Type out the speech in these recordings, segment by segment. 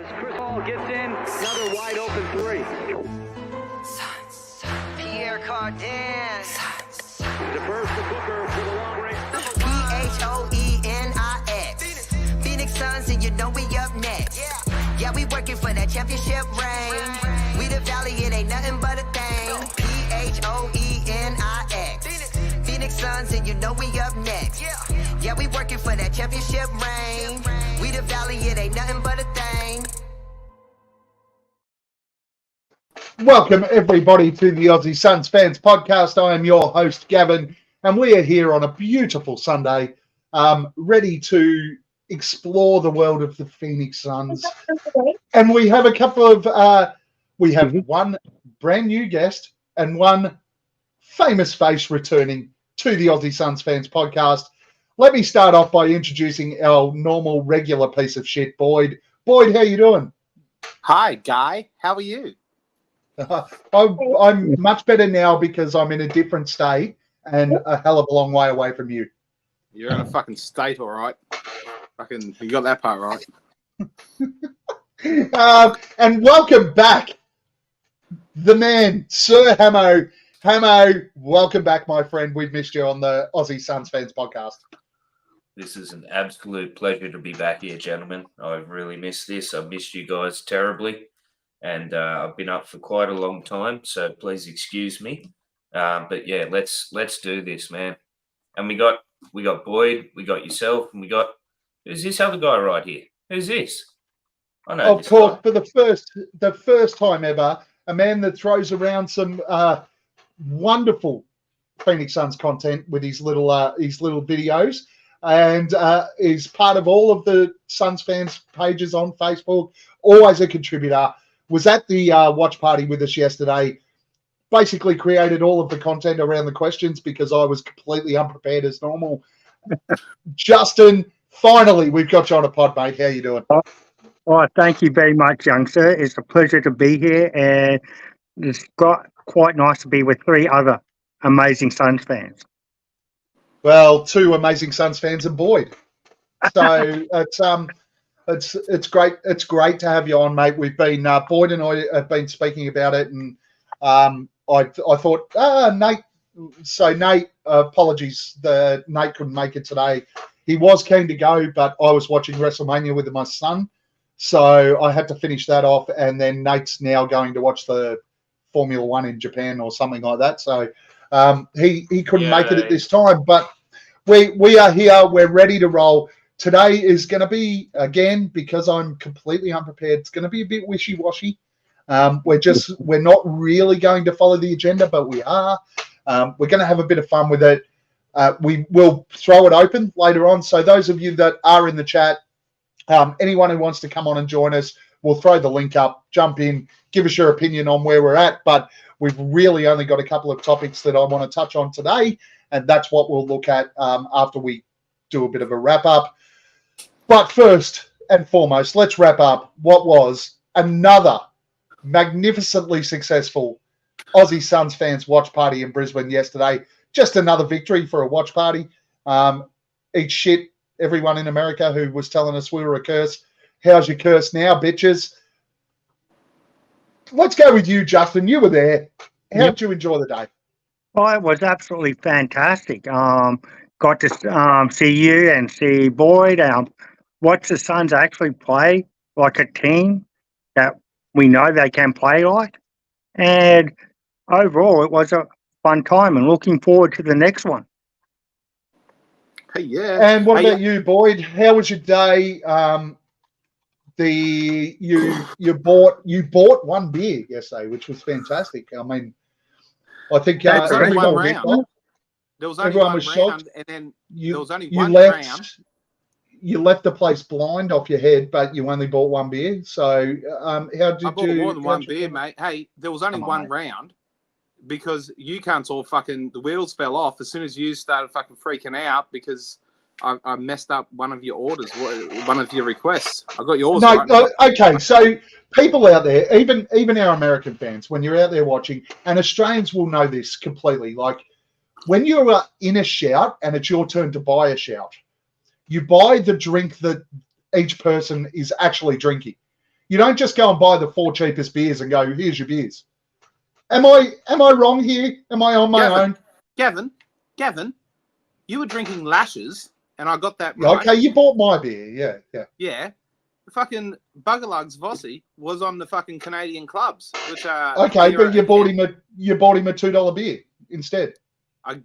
Chris Paul gets in, another wide open three. Pierre Cardin. Defers to Booker for the long range. Phoenix. Phoenix Suns, and you know we up next. Yeah, we working for that championship ring. We the valley, it ain't nothing but a thing. Phoenix. Phoenix Suns, and you know we up next. Yeah, we working for that championship ring. We the valley, it ain't nothing but a thing. Welcome, everybody, to the Aussie Suns Fans podcast. I am your host, Gavin, and we are here on a beautiful Sunday, ready to explore the world of the Phoenix Suns. And we have a couple of, we have one brand new guest and one famous face returning to the Aussie Suns Fans podcast. Let me start off by introducing our normal, regular piece of shit, Boyd. Boyd, how you doing? Hi, Guy. How are you? I'm much better now because I'm in a different state and a hell of a long way away from you. You're in a fucking state, all right. Fucking, you got that part right. And welcome back, the man, Sir Hamo. Hamo, welcome back, my friend. We've missed you on the Aussie Suns Fans podcast. This is an absolute pleasure to be back here, gentlemen. I've really missed this. I've missed you guys terribly. And I've been up for quite a long time, so please excuse me. But yeah, let's do this, man. And we got Boyd, we got yourself, and we got who's this other guy right here? Who's this? I know. Of course, for the first time ever, a man that throws around some wonderful Phoenix Suns content with his little videos, and is part of all of the Suns fans pages on Facebook. Always a contributor. Was at the watch party with us yesterday, basically created all of the content around the questions because I was completely unprepared as normal. Justin, finally, we've got you on a pod, mate. How you doing? Oh, thank you very much, young sir. It's a pleasure to be here, and it's quite nice to be with three other amazing Suns fans. Well, two amazing Suns fans and Boyd. So it's great. It's great to have you on, mate. We've been Boyd and I have been speaking about it, and I thought Nate. So Nate, apologies, Nate couldn't make it today. He was keen to go, but I was watching WrestleMania with my son, so I had to finish that off. And then Nate's now going to watch the Formula One in Japan or something like that. So he couldn't make it at this time, but we are here. We're ready to roll. Today is going to be, again, because I'm completely unprepared, it's going to be a bit wishy-washy. We're not really going to follow the agenda, but we are. We're going to have a bit of fun with it. We will throw it open later on. So those of you that are in the chat, anyone who wants to come on and join us, we'll throw the link up, jump in, give us your opinion on where we're at. But we've really only got a couple of topics that I want to touch on today, and that's what we'll look at after we do a bit of a wrap-up. But first and foremost, let's wrap up what was another magnificently successful Aussie Suns Fans watch party in Brisbane yesterday. Just another victory for a watch party. Eat shit, everyone in America who was telling us we were a curse. How's your curse now, bitches? Let's go with you, Justin. You were there. How did you enjoy the day? Oh, it was absolutely fantastic. Got to see you and see Boyd. Watch the Suns actually play like a team that we know they can play like. And overall, it was a fun time and looking forward to the next one. Hey, yeah. And what about you, Boyd? How was your day? You bought one beer yesterday, which was fantastic. I mean, I think everyone was shocked. There was only one round, and then there was only one round. You left the place blind off your head, but you only bought one beer. So how did you? I bought more than one beer, mate. Hey, there was only one round because you cunts all fucking the wheels fell off as soon as you started fucking freaking out because I messed up one of your orders, one of your requests. I got yours. Okay. So people out there, even our American fans, when you're out there watching, and Australians will know this completely. Like when you're in a shout and it's your turn to buy a shout, you buy the drink that each person is actually drinking. You don't just go and buy the 4 cheapest beers and go, here's your beers. Am I wrong here? Am I on my own? Gavin, you were drinking Lashes, and I got that Yeah, right. okay, you bought my beer. Yeah. Yeah. Fucking Buggerlugs Vossi was on the fucking Canadian clubs, which are Okay, but you bought him a $2 beer instead. I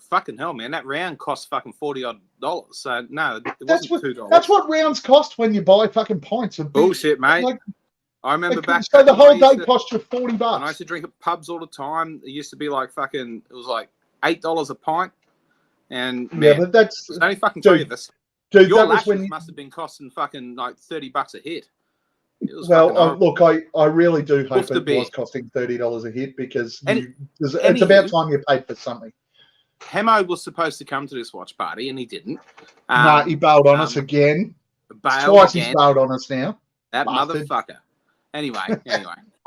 fucking hell, man, that round cost fucking $40 odd. So no, it That's wasn't what $2. that's what rounds cost when you buy fucking pints of beer. Bullshit, mate. Like, I remember back. so the when I whole used day to- cost you $40. when I used to drink at pubs all the time. It used to be like fucking. It was like $8 a pint, and Yeah, man, but that's there's only fucking dude, 3 of us. dude. Your That was Lashes when. must have been costing fucking like $30 a hit. It was Well, fucking horrible. look, I really do hope Off the it beer. was costing $30 a hit because Any- it's anywho- about time you paid for something. Hemo was supposed to come to this watch party, and he didn't. Nah, he bailed on us again. Bailed Twice again. he's bailed on us now. That Bastard. motherfucker. Anyway.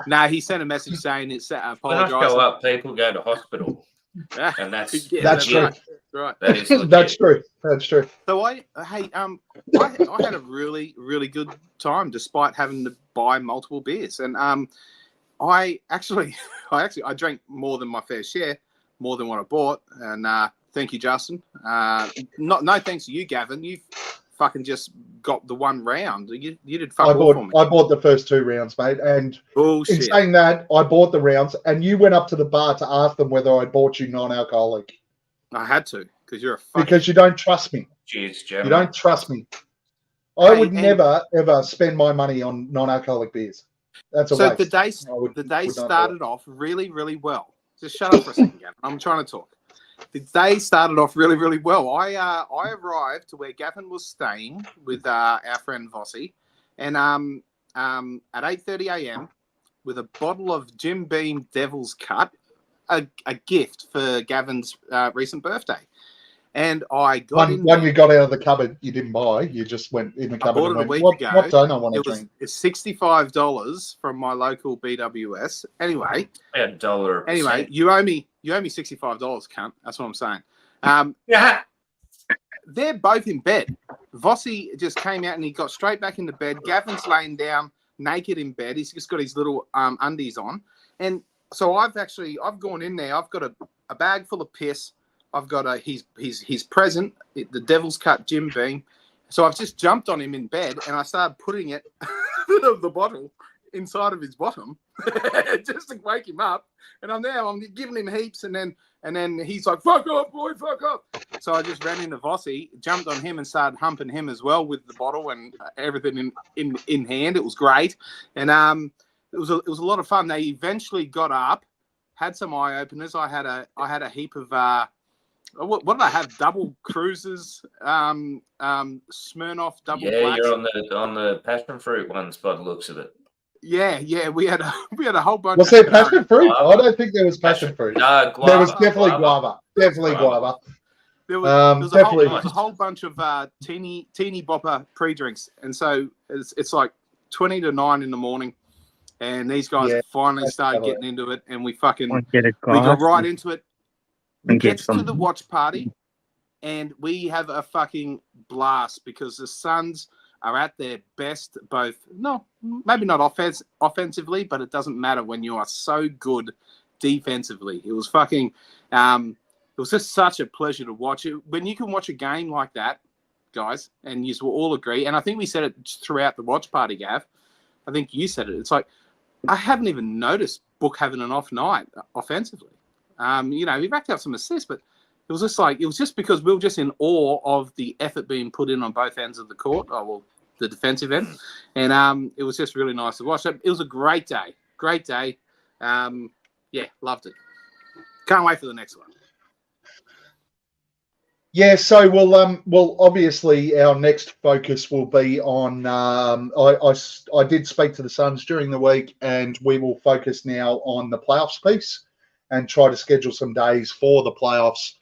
No, he sent a message saying it's When I apologising. go up, people go to hospital, and that's Yeah, That's true. right. That is legit. That's true. That's true. So I had a really, really good time despite having to buy multiple beers, and I drank more than my fair share, more than what I bought, and thank you, Justin. No thanks to you, Gavin. You fucking just got the one round. You did fuck all for me. I bought the first 2 rounds, mate. And Bullshit. in saying that, I bought the rounds, and you went up to the bar to ask them whether I bought you non-alcoholic I had to because you're a fucking. because you don't trust me. Cheers, You gentlemen. don't trust me. I Hey, would and- never ever spend my money on non-alcoholic beers. That's a So waste. the day would not do started off really, really well. Just shut up for a second, Gavin. I'm trying to talk. The day started off really, really well. I arrived to where Gavin was staying with our friend Vossi, and at 8:30 a.m. with a bottle of Jim Beam Devil's Cut, a gift for Gavin's recent birthday. And I got One you got out of the cupboard, you didn't buy. You just went in the cupboard bought and it a went, week ago. what don't I want to It was drink? it's $65 from my local BWS. Anyway, $1 a Anyway, percent. you owe me $65, cunt. That's what I'm saying. Yeah. They're both in bed. Vossi just came out and he got straight back into bed. Gavin's laying down naked in bed. He's just got his little undies on. And so I've gone in there. I've got a bag full of piss. I've got his present, the Devil's Cut Jim Beam. So I've just jumped on him in bed and I started putting it, the bottle, inside of his bottom, just to wake him up. And I'm giving him heaps, and then he's like, "Fuck off, boy, fuck off." So I just ran into Vossi, jumped on him, and started humping him as well with the bottle and everything in hand. It was great, and it was a lot of fun. They eventually got up, had some eye openers. I had a heap of what did I have? Double cruises, Smirnoff double. Yeah, blacks. you're on the passion fruit ones by the looks of it. Yeah, we had a whole bunch. Was of, there passion fruit? guava. I don't think there was passion fruit. No, guava. There was definitely guava. Definitely guava. There was a definitely. whole bunch of teeny bopper pre-drinks, and so it's like 20 to 9 in the morning, and these guys Yeah, finally that's started totally. getting into it, and we fucking I'll get a we got glass. right into it. We and get get to some. the watch party, and we have a fucking blast because the Suns are at their best. Maybe not offensively, but it doesn't matter when you are so good defensively. It was fucking. It was just such a pleasure to watch it. When you can watch a game like that, guys, and you will all agree, and I think we said it throughout the watch party, Gav. I think you said it. It's like I haven't even noticed Book having an off night offensively. He racked up some assists, but it was just because we were just in awe of the effort being put in on both ends of the court. Oh, well, the defensive end. And it was just really nice to watch. It was a great day. Great day. Loved it. Can't wait for the next one. Yeah, so we'll obviously our next focus will be on. I did speak to the Suns during the week, and we will focus now on the playoffs piece and try to schedule some days for the playoffs.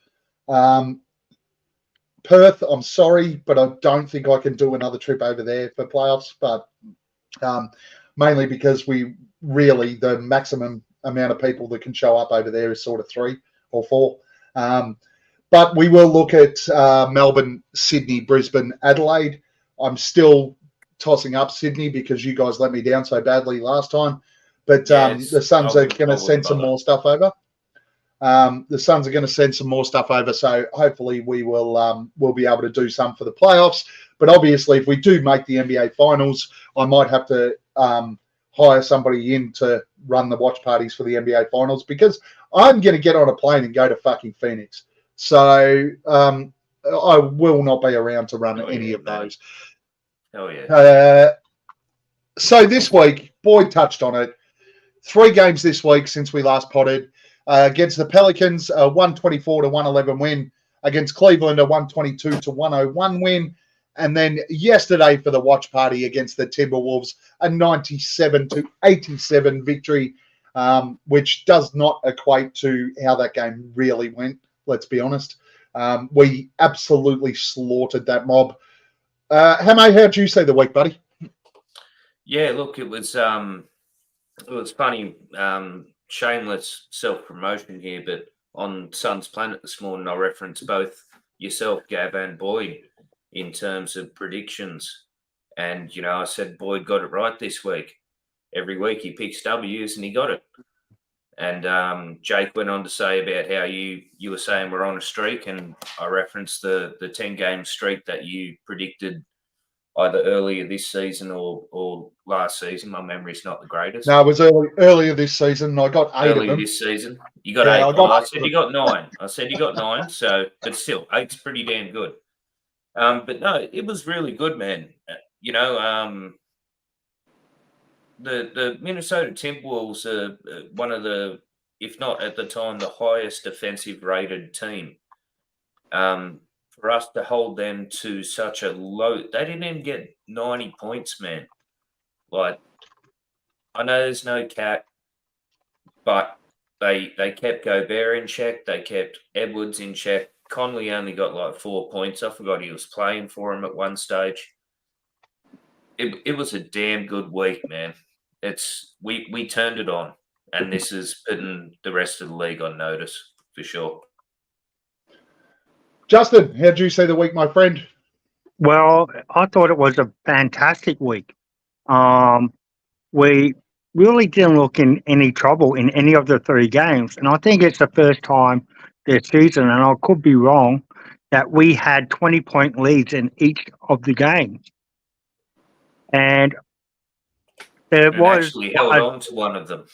Perth, I'm sorry, but I don't think I can do another trip over there for playoffs. But mainly because the maximum amount of people that can show up over there is sort of 3 or 4. But we will look at Melbourne, Sydney, Brisbane, Adelaide. I'm still tossing up Sydney because you guys let me down so badly last time. But Yeah, the Suns are going I to send wouldn't some bother. more stuff over. The Suns are going to send some more stuff over, so hopefully we will we'll be able to do some for the playoffs. But obviously, if we do make the NBA Finals, I might have to hire somebody in to run the watch parties for the NBA Finals because I'm going to get on a plane and go to fucking Phoenix. So I will not be around to run any of those. Oh yeah. So this week, Boyd touched on it. 3 games this week since we last potted. Against the Pelicans, a 124 to 111 win. Against Cleveland, a 122 to 101 win. And then yesterday for the watch party against the Timberwolves, a 97 to 87 victory, which does not equate to how that game really went, let's be honest. We absolutely slaughtered that mob. Hamo, how'd you see the week, buddy? Yeah, look, it was funny, shameless self-promotion here, but on Suns Planet this morning, I referenced both yourself, Gav, and Boyd in terms of predictions. And, I said Boyd got it right this week. Every week he picks W's and he got it. And Jake went on to say about how you were saying we're on a streak, and I referenced the 10-game streak that you predicted either earlier this season or last season. My memory's not the greatest. No, it was earlier this season. I got 8 of them. This season, you got 8. I said you got 9. I said you got 9. So, but still, 8's pretty damn good. But no, it was really good, man. The Minnesota Timberwolves are one of the, if not at the time, the highest defensive rated team. For us to hold them to such a low, they didn't even get 90 points, man. Like, I know there's no cat, but they kept Gobert in check. They kept Edwards in check. Conley only got like 4 points. I forgot he was playing for him at one stage. It was a damn good week, man. We turned it on, and this is putting the rest of the league on notice for sure. Justin, how'd you see the week, my friend? Well, I thought it was a fantastic week. We really didn't look in any trouble in any of the 3 games. And I think it's the first time this season, and I could be wrong, that we had 20-point leads in each of the games. And there was actually held on to one of them.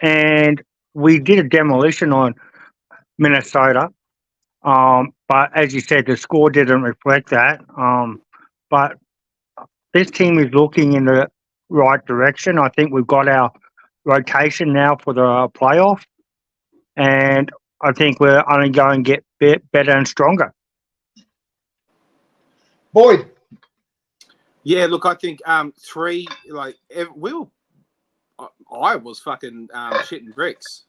And we did a demolition on Minnesota. But as you said, the score didn't reflect that. But this team is looking in the right direction. I think we've got our rotation now for the playoff, and I think we're only going to get better and stronger. Boyd. Yeah, look, I think 3, like, I was fucking shitting bricks,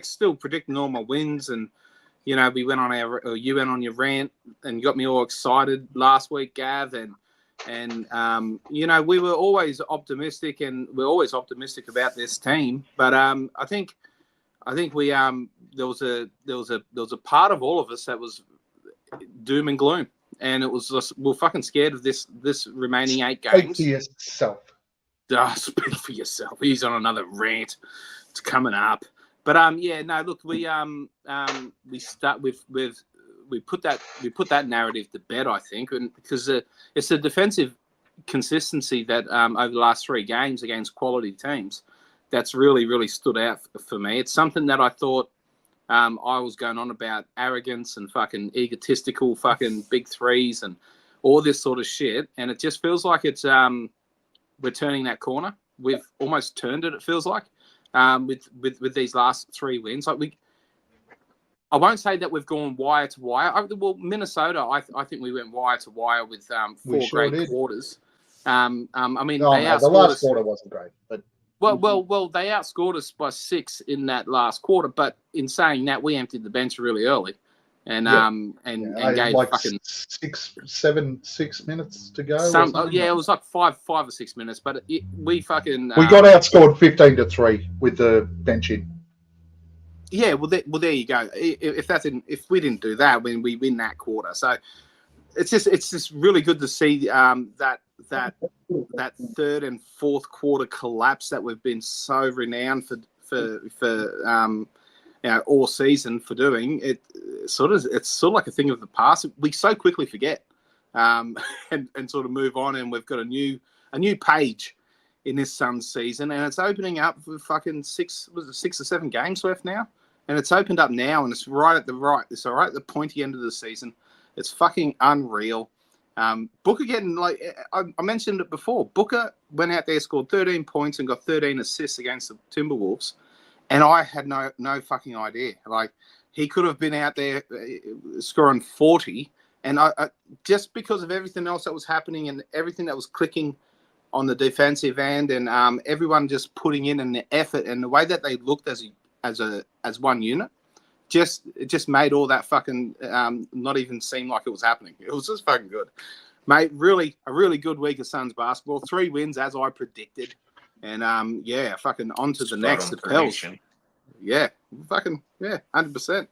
still predicting all my wins, and we went on you went on your rant and you got me all excited last week, Gav, and we were always optimistic, and we're always optimistic about this team. But I think we there was a part of all of us that was doom and gloom, and it was just, we're fucking scared of this remaining 8 games. Speak to yourself. Speak for yourself. He's on another rant. It's coming up. But look, we start with we put that narrative to bed, I think, and because it's the defensive consistency that over the last 3 games against quality teams that's really, really stood out for me. It's something that I thought I was going on about arrogance and fucking egotistical fucking big threes and all this sort of shit, and it just feels like it's we're turning that corner. We've almost turned it. It feels like. With these last 3 wins, I won't say that we've gone wire to wire. Minnesota, I think we went wire to wire with 4 great quarters. I mean, the last quarter wasn't great, but well, they outscored us by 6 in that last quarter. But in saying that, we emptied the bench really early, and gave like fucking 6 minutes to go. It was like 5 or 6 minutes, but we fucking we got outscored 15-3 with the bench in. Yeah, well, there you go. If we didn't do that, when we win that quarter, so it's just really good to see that that third and fourth quarter collapse that we've been so renowned for all season for doing, it's sort of like a thing of the past. We so quickly forget and sort of move on, and we've got a new page in this Suns season, and it's opening up for fucking 6 or 7 games left now, and it's opened up now, and it's right at the pointy end of the season. It's fucking unreal. Booker getting, like I mentioned it before, Booker went out there, scored 13 points and got 13 assists against the Timberwolves, and I had no fucking idea. Like, he could have been out there scoring 40, and I just because of everything else that was happening and everything that was clicking on the defensive end, and everyone just putting in an effort, and the way that they looked as one unit, it just made all that fucking not even seem like it was happening. It was just fucking good, mate. Really, a really good week of Suns basketball. 3 wins as I predicted, and fucking on to the next. The Pels. Yeah, fucking 100%.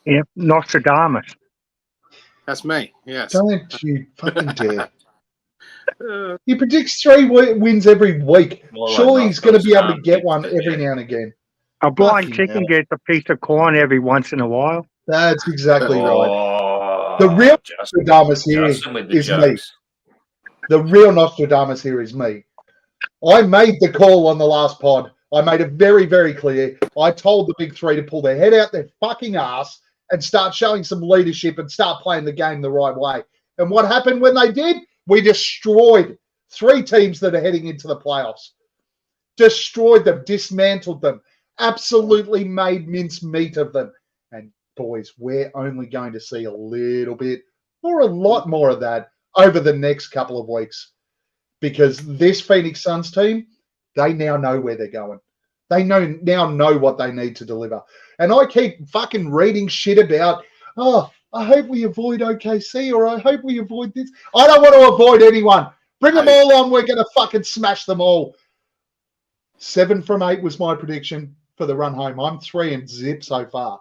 Yeah, Nostradamus. That's me. Yes. Don't you fucking dare. He predicts 3 wins every week. Surely he's going to be able to get one every now and again. A blind Fucking chicken hell. gets a piece of corn every once in a while. That's exactly right. Oh, The real Justin, Nostradamus here Justin with the is me. jokes. The real Nostradamus here is me. I made the call on the last pod. I made it very, very clear. I told the big 3 to pull their head out their fucking ass and start showing some leadership and start playing the game the right way. And what happened when they did? We destroyed 3 teams that are heading into the playoffs. Destroyed them, dismantled them, absolutely made mincemeat of them. And boys, we're only going to see a little bit or a lot more of that over the next couple of weeks, because this Phoenix Suns team, they now know where they're going. They now know what they need to deliver. And I keep fucking reading shit about, I hope we avoid OKC, or I hope we avoid this. I don't want to avoid anyone. Bring them all on. We're going to fucking smash them all. 7 from 8 was my prediction for the run home. I'm 3-0 so far.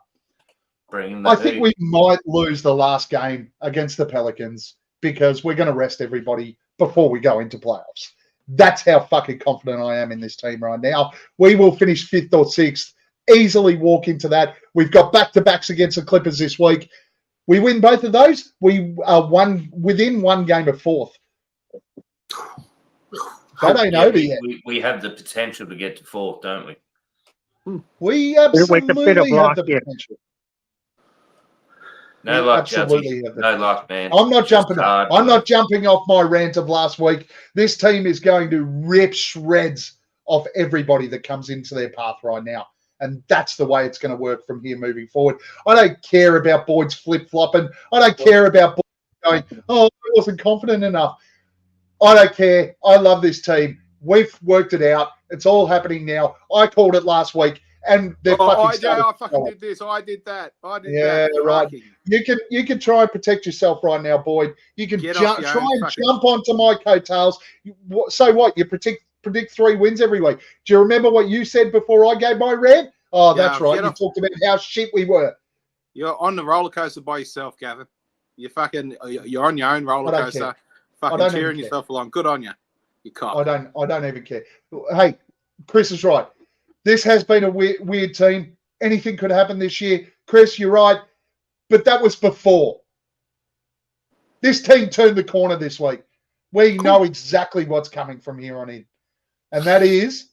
I think we might lose the last game against the Pelicans because we're going to rest everybody before we go into playoffs. That's how fucking confident I am in this team right now. We will finish 5th or 6th, easily walk into that. We've got back-to-backs against the Clippers this week. We win both of those, we are within 1 game of 4th. That ain't over yet. We have the potential to get to 4th, don't we? We absolutely have the yeah. potential. No We luck, absolutely Judgy. have the No luck, man. I'm not Just jumping. hard I'm work. not jumping off my rant of last week. This team is going to rip shreds off everybody that comes into their path right now, and that's the way it's going to work from here moving forward. I don't care about Boyd's flip flopping. I don't care about Boyd going, "Oh, I wasn't confident enough." I don't care. I love this team. We've worked it out. It's all happening now. I called it last week, and they're I fucking. fucking did this. I did that. I did Yeah, that. right. Fucking. You can try and protect yourself right now, Boyd. You can Get try off your own and fucking- jump onto my coattails. So what? You predict 3 wins every week. Do you remember what you said before I gave my rant? Oh, Yeah, that's right. get You off- talked about how shit we were. You're on the roller coaster by yourself, Gavin. You're on your own roller I don't coaster, care. fucking don't cheering even yourself along. Good on you, you cock. I don't even care. Hey, Chris is right. This has been a weird team. Anything could happen this year. Chris, you're right. But that was before. This team turned the corner this week. We know exactly what's coming from here on in. And that is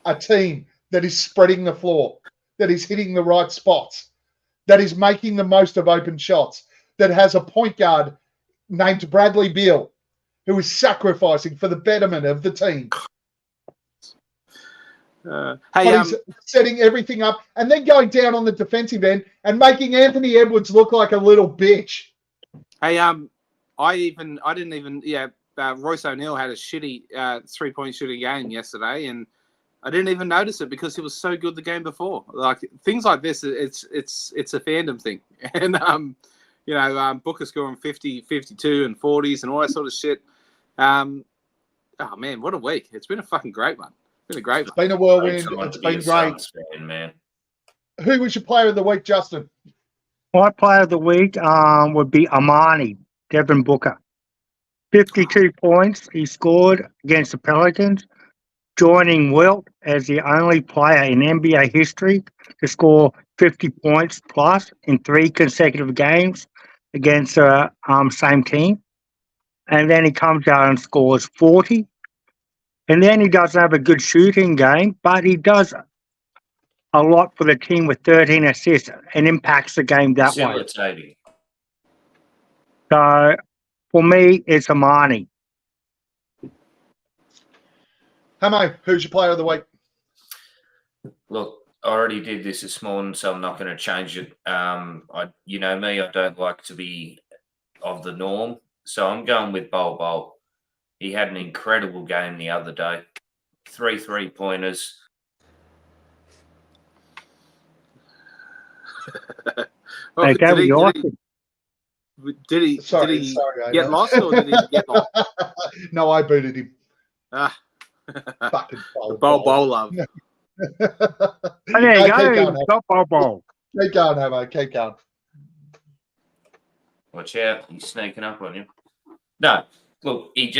a team that is spreading the floor, that is hitting the right spots, that is making the most of open shots, that has a point guard named Bradley Beal, who is sacrificing for the betterment of the team. Hey, But he's setting everything up and then going down on the defensive end and making Anthony Edwards look like a little bitch. hey, Royce O'Neal had a shitty 3-point shooting game yesterday, and I didn't even notice it because he was so good the game before. Like, things like this, it's a fandom thing, and Booker scoring 50, 52, and 40s and all that sort of shit. Oh man, what a week! It's been a fucking great one. It's been a great one. It's been a whirlwind. Time It's to be been a great. Suns fan, man. Who was your player of the week, Justin? My player of the week would be Amani, Devin Booker. 52 points he scored against the Pelicans, joining Wilt as the only player in NBA history to score 50 points plus in 3 consecutive games against the same team. And then he comes out and scores 40. And then he doesn't have a good shooting game, but he does a lot for the team with 13 assists and impacts the game that way. Facilitating. So for me, it's Amani. Hamo, who's your player of the week? Look, I already did this morning, so I'm not going to change it. You know me, I don't like to be of the norm, so I'm going with Bol. He had an incredible game the other day. 3 3-pointers. Hey, Gavin, you're awesome. Did he Sorry, get Amo. lost or did he get lost? No, I booted him. Ah, Fucking Bol love. Oh, there you Keep go. going, Got Bol. Keep going, Hamo. Keep going. Watch out, he's sneaking up on you. No, look, he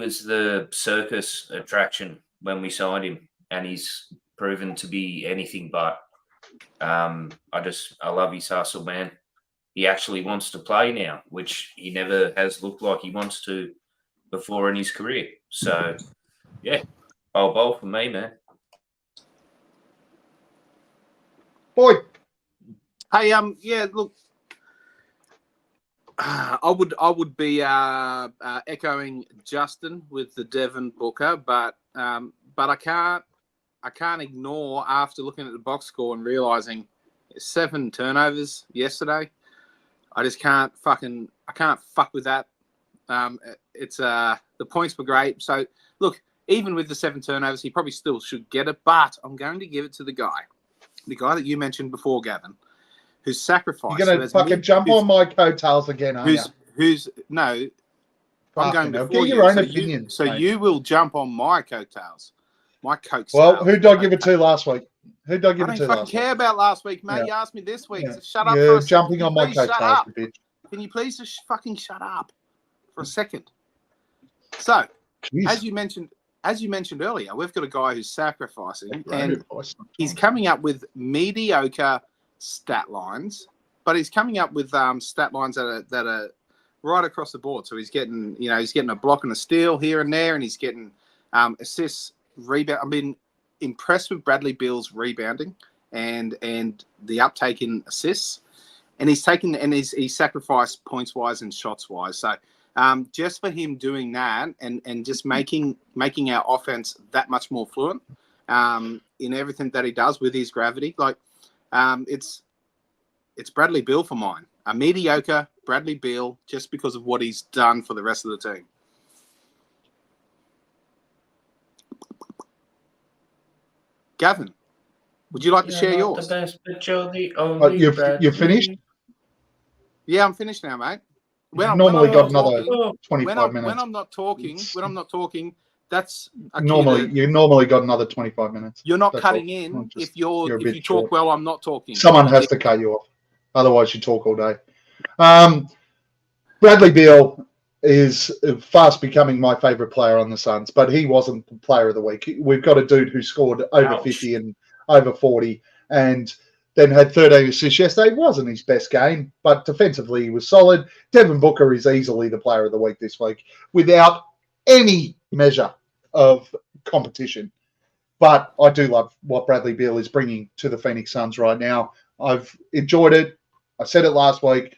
was the circus attraction when we signed him, and he's proven to be anything but. I love his hustle, man. He actually wants to play now, which he never has looked like he wants to before in his career. So, yeah, Bol for me, man. Boy, Hey, yeah, look, I would be echoing Justin with the Devin Booker, but I can't ignore after looking at the box score and realizing 7 turnovers yesterday. I just can't fuck with that. It's the points were great. So look, even with the 7 turnovers, he probably still should get it. But I'm going to give it to the guy that you mentioned before, Gavin, who's sacrificed. you're going to fucking jump on my coattails again, aren't you? Who's no? I'm going Fucking hell. before Get you. your own So opinion. So mate. you will jump on my coattails. My coattails. Well, who did I give it to last week? Who did I give I it don't to fucking last care week? about last week, mate. Yeah. You asked me this week. Yeah. So shut up for You're a second. jumping Can on you my please shut coattails, up? you bitch. Can you please just fucking shut up for a second? So, Jeez. as you mentioned earlier, we've got a guy who's sacrificing, Great and advice. he's coming up with mediocre stat lines, but he's coming up with stat lines that are right across the board. So he's getting a block and a steal here and there, and he's getting assists, rebound. I've been impressed with Bradley Beal's rebounding and the uptake in assists, and he's sacrificed points wise and shots wise. So just for him doing that and just making our offense that much more fluent in everything that he does with his gravity, like it's Bradley Beal for mine. A mediocre Bradley Beal just because of what he's done for the rest of the team. Gavin, would you like to share yours? The best, but you're the only You're finished? Yeah, I'm finished now, mate. Normally got another talking, 25 minutes. When I'm not talking, that's You normally got another 25 minutes. You're not That's cutting all. in Just- if you a bit talk short. well. I'm not talking. Someone has to cut you off. Otherwise, you talk all day. Bradley Beal is fast becoming my favourite player on the Suns, but he wasn't the player of the week. We've got a dude who scored over Ouch. 50 and over 40 and then had 13 assists yesterday. It wasn't his best game, but defensively he was solid. Devin Booker is easily the player of the week this week without any measure of competition. But I do love what Bradley Beal is bringing to the Phoenix Suns right now. I've enjoyed it. I said it last week.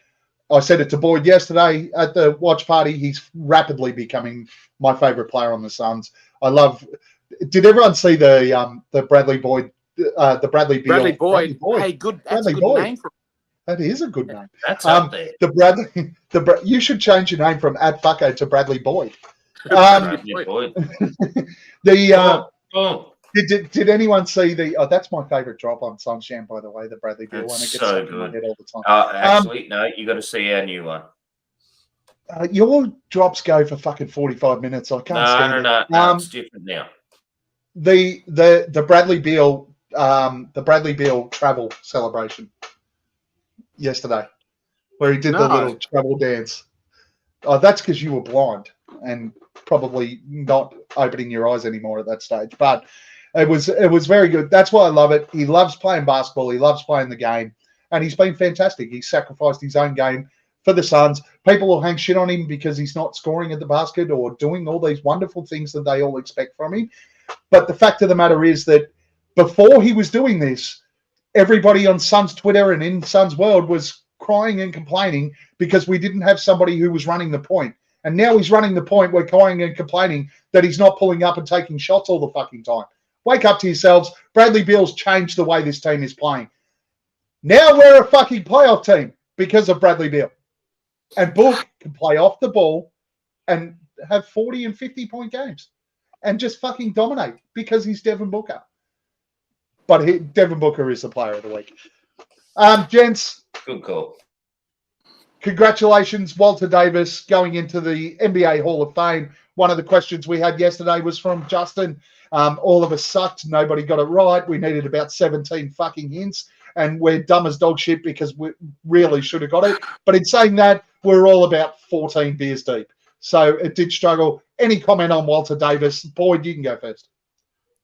I said it to Boyd yesterday at the watch party. He's rapidly becoming my favorite player on the Suns. I love. Did everyone see the Bradley Boyd, the Bradley Beal? Bradley Boyd. Hey, good. That's Bradley a good Boyd. name for him. That is a good name. That's up there. You should change your name from @fucko to Bradley Boyd. Bradley Boyd. Did anyone see the? Oh, that's my favorite drop on Sunshine, by the way, the Bradley Beal one. It It's gets so stuck in my good. head all the time. Actually, no, you got to see our new one. Your drops go for fucking 45 minutes. I can't stand it. No, it's different now. The Bradley Beal travel celebration yesterday, where he did the No. little travel dance. Oh, that's because you were blind and probably not opening your eyes anymore at that stage. But it was very good. That's why I love it. He loves playing basketball. He loves playing the game, and he's been fantastic. He sacrificed his own game for the Suns. People will hang shit on him because he's not scoring at the basket or doing all these wonderful things that they all expect from him. But the fact of the matter is that before he was doing this, everybody on Suns Twitter and in Suns World was crying and complaining because we didn't have somebody who was running the point. And now he's running the point. We're crying and complaining that he's not pulling up and taking shots all the fucking time. Wake up to yourselves. Bradley Beal's changed the way this team is playing. Now we're a fucking playoff team because of Bradley Beal. And Book can play off the ball and have 40 and 50-point games and just fucking dominate because he's Devin Booker. But Devin Booker is the player of the week. Gents. Good call. Congratulations, Walter Davis, going into the NBA Hall of Fame. One of the questions we had yesterday was from Justin. All of us sucked. Nobody got it right. We needed about 17 fucking hints, and we're dumb as dog shit because we really should have got it. But in saying that, we're all about 14 beers deep. So it did struggle. Any comment on Walter Davis? Boyd, you can go first.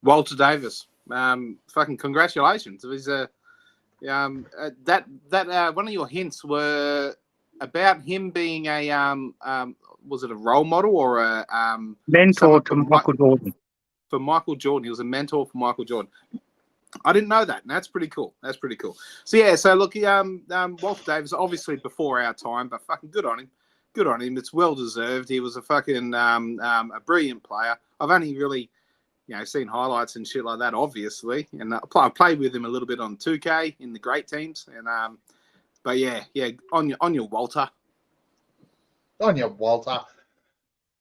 Walter Davis. Fucking congratulations. It was that one of your hints were about him being a was it a role model or a mentor to Michael Jordan? For Michael Jordan, he was a mentor for Michael Jordan. I didn't know that, and that's pretty cool. That's pretty cool. So yeah, so look, Walter Davis, obviously before our time, but fucking good on him. Good on him. It's well deserved. He was a fucking a brilliant player. I've only really, seen highlights and shit like that, obviously, and I played with him a little bit on 2K in the great teams, and but yeah, on your Walter. On your Walter.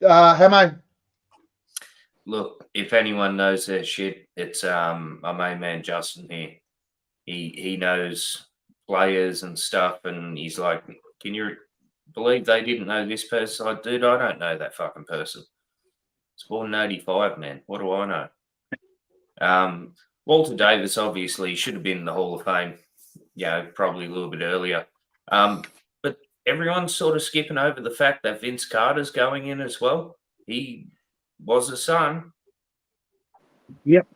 Hamo. Look, if anyone knows their shit, it's my main man Justin here. He knows players and stuff, and he's like, "Can you believe they didn't know this person?" Like, dude, I don't know that fucking person. It's born in 85, man. What do I know? Walter Davis obviously should have been in the Hall of Fame, probably a little bit earlier. But everyone's sort of skipping over the fact that Vince Carter's going in as well. He was a Sun. Yep.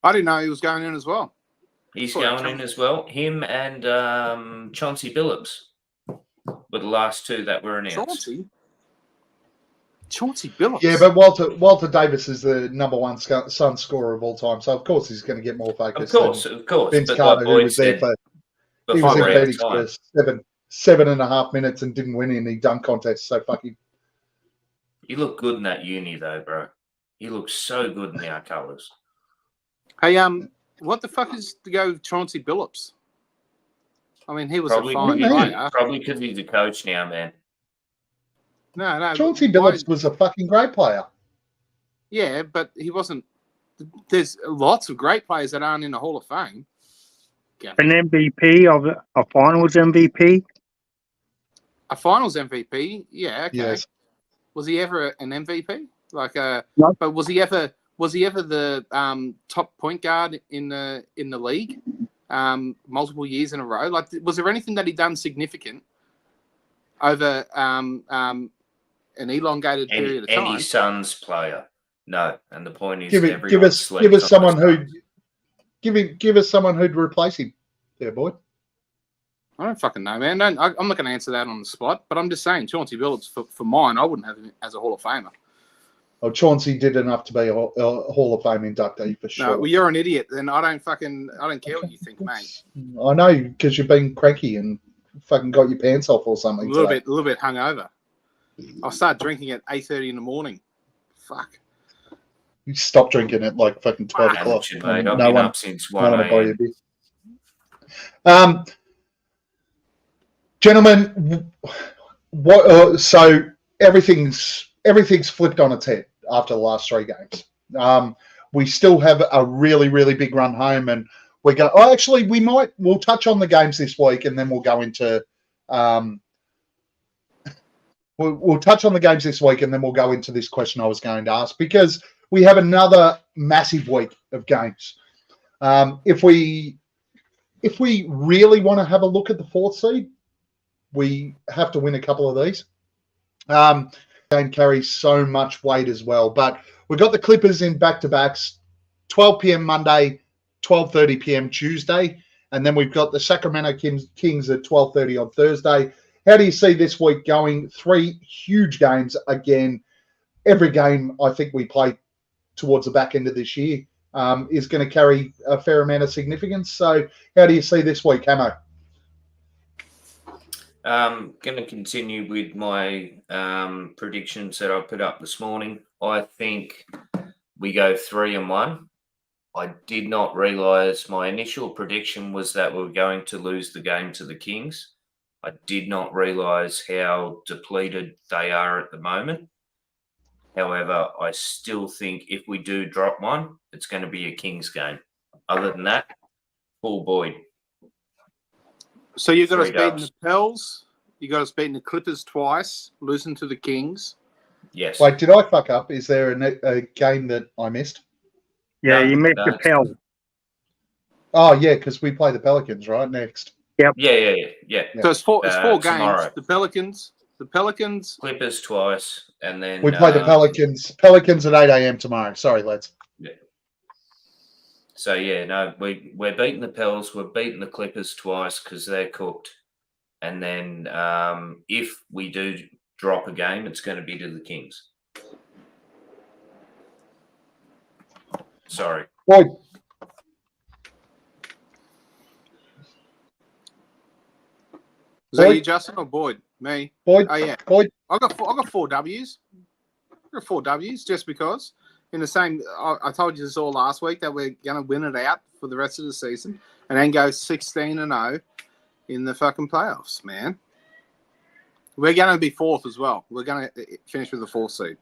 I didn't know he was going in as well. He's going in as well. Him and Chauncey Billups were the last two that were announced. Chauncey Billups. Yeah, but Walter Davis is the number one Sun scorer of all time, so of course he's going to get more focus. Of course. Vince but Carter, like who was there for he was in Phoenix for 7.5 minutes and didn't win any dunk contests. So fucking. He looked good in that uni though, bro. He looked so good in our colours. Hey, what the fuck is to go with Chauncey Billups? I mean, he was probably a fine player. Probably because he's a coach now, man. No. Chauncey Billups was a fucking great player. Yeah, but he wasn't. There's lots of great players that aren't in the Hall of Fame. An MVP of a Finals MVP. A Finals MVP, yeah. Okay. Yes. Was he ever an MVP? No. But was he ever the top point guard in the league multiple years in a row? Like, was there anything that he done significant over an elongated period of time? Any Suns player, no. And the point is, give us someone who'd replace him. There, boy. I don't fucking know, man. I'm not going to answer that on the spot, but I'm just saying, Chauncey Billups, for mine, I wouldn't have him as a Hall of Famer. Oh, Chauncey did enough to be a Hall of Fame inductee for sure. No, well, you're an idiot, and I don't care what you think, mate. I know, because you've been cranky and fucking got your pants off or something. A little bit hungover. I'll start drinking at 8:30 in the morning. Fuck. You stop drinking at like fucking 12 o'clock. Mate, I've been up since 1 a.m. Gentlemen, what? So everything's flipped on its head after the last 3 games. We still have a really, really big run home, and we go. Oh, actually, we'll touch on the games this week, and then we'll go into. We'll touch on the games this week, and then we'll go into this question I was going to ask, because we have another massive week of games. If we really want to have a look at the 4th seed, we have to win a couple of these. Game carries so much weight as well. But we've got the Clippers in back-to-backs, 12 p.m. Monday, 12:30 p.m. Tuesday, and then we've got the Sacramento Kings at 12:30 on Thursday. How do you see this week going? 3 huge games again. Every game I think we play towards the back end of this year is going to carry a fair amount of significance. So how do you see this week, Hamo? Going to continue with my predictions that I put up this morning. I think we go 3-1. I did not realise my initial prediction was that we were going to lose the game to the Kings. I did not realise how depleted they are at the moment. However, I still think if we do drop one, it's going to be a Kings game. Other than that, full Boyd. So you've got us 3 beating dubs. the Pels. You got us beating the Clippers twice, losing to the Kings. Yes. Wait, did I fuck up? Is there a game that I missed? Yeah, No, you missed no, the it's Pels. good. Oh, yeah, because we play the Pelicans, right, next. Yeah. So it's four games. Tomorrow. The Pelicans. Clippers twice, and then We play the Pelicans. Pelicans at 8 a.m. tomorrow. Sorry, lads. Yeah. So we're beating the Pels. We're beating the Clippers twice because they're cooked, and then if we do drop a game, it's going to be to the Kings. Sorry. Boyd. Is that Boyd? you, Justin, or Boyd? Me. Boyd. Oh yeah. Boyd. I got 4 W's. I got 4 W's just because. In the same, I told you this all last week that we're going to win it out for the rest of the season and then go 16-0 in the fucking playoffs, man. We're going to be 4th as well. We're going to finish with the 4th seed.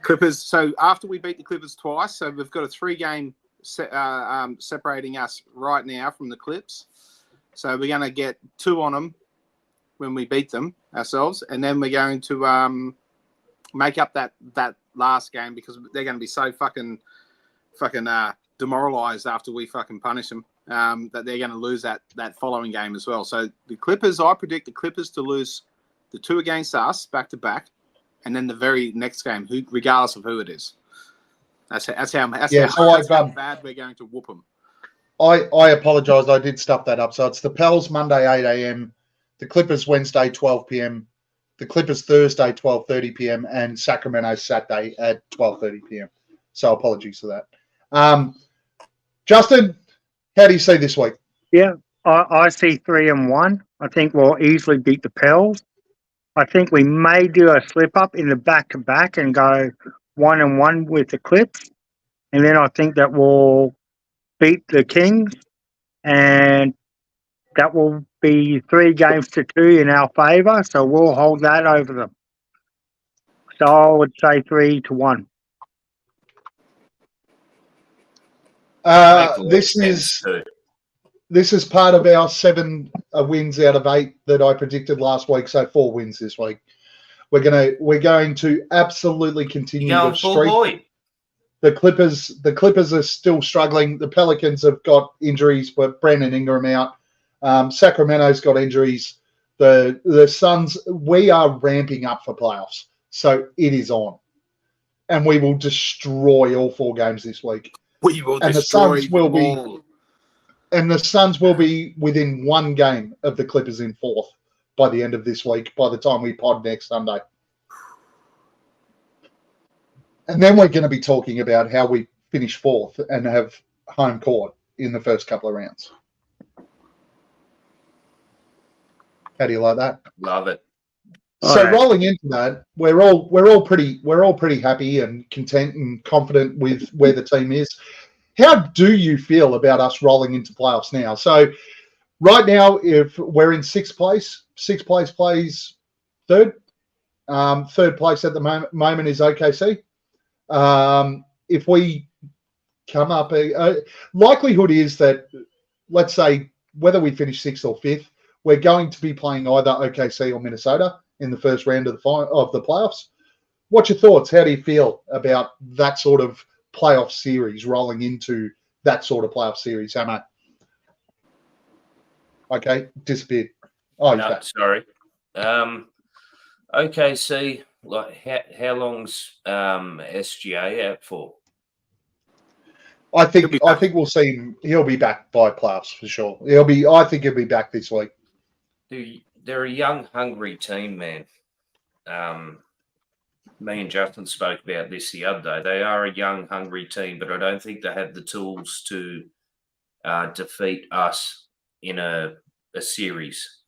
Clippers. So after we beat the Clippers twice, so we've got a 3-game separating us right now from the Clips. So we're going to get 2 on them when we beat them ourselves, and then we're going to make up that last game because they're going to be so fucking demoralized after we fucking punish them that they're going to lose that following game as well. So the Clippers, I predict the Clippers to lose the 2 against us back to back, and then the very next game, regardless of who it is. That's how bad we're going to whoop them. I apologise. I did stuff that up. So it's the Pels Monday 8 a.m., the Clippers Wednesday 12 p.m., the Clippers Thursday 12:30 p.m., and Sacramento Saturday at 12:30 p.m. So apologies for that. Justin, how do you see this week? Yeah, I see 3-1. I think we'll easily beat the Pels. I think we may do a slip up in the back-to-back and go 1-1 with the Clips. And then I think that we'll beat the Kings, and that will be 3-2 in our favour. So we'll hold that over them. So I would say 3-1. This is part of our 7 wins out of 8 that I predicted last week. So 4 wins this week. We're going to absolutely continue the streak. The Clippers are still struggling. The Pelicans have got injuries, but Brandon Ingram out. Sacramento's got injuries. The Suns, we are ramping up for playoffs. So it is on. And we will destroy all 4 games this week. We will and destroy the Suns will be all. And the Suns will be within 1 game of the Clippers in 4th by the end of this week, by the time we pod next Sunday. And then we're going to be talking about how we finish 4th and have home court in the first couple of rounds. How do you like that? Love it. So rolling into that, we're all pretty happy and content and confident with where the team is. How do you feel about us rolling into playoffs now? So right now, if we're in 6th place, 6th place plays 3rd. 3rd place at the moment is OKC. If we come up, likelihood is that, let's say, whether we finish 6th or 5th, we're going to be playing either OKC or Minnesota in the first round of the playoffs. What's your thoughts? How do you feel about that sort of playoff series, rolling into that sort of playoff series, Hamo? Okay, disappeared. Oh, no, sorry. OKC, like how long's SGA out for? I He'll be back. think we'll see him. He'll be back by playoffs for sure. I think he'll be back this week. They're a young, hungry team, man. Me and Justin spoke about this the other day. They are a young, hungry team, but I don't think they have the tools to defeat us in a series.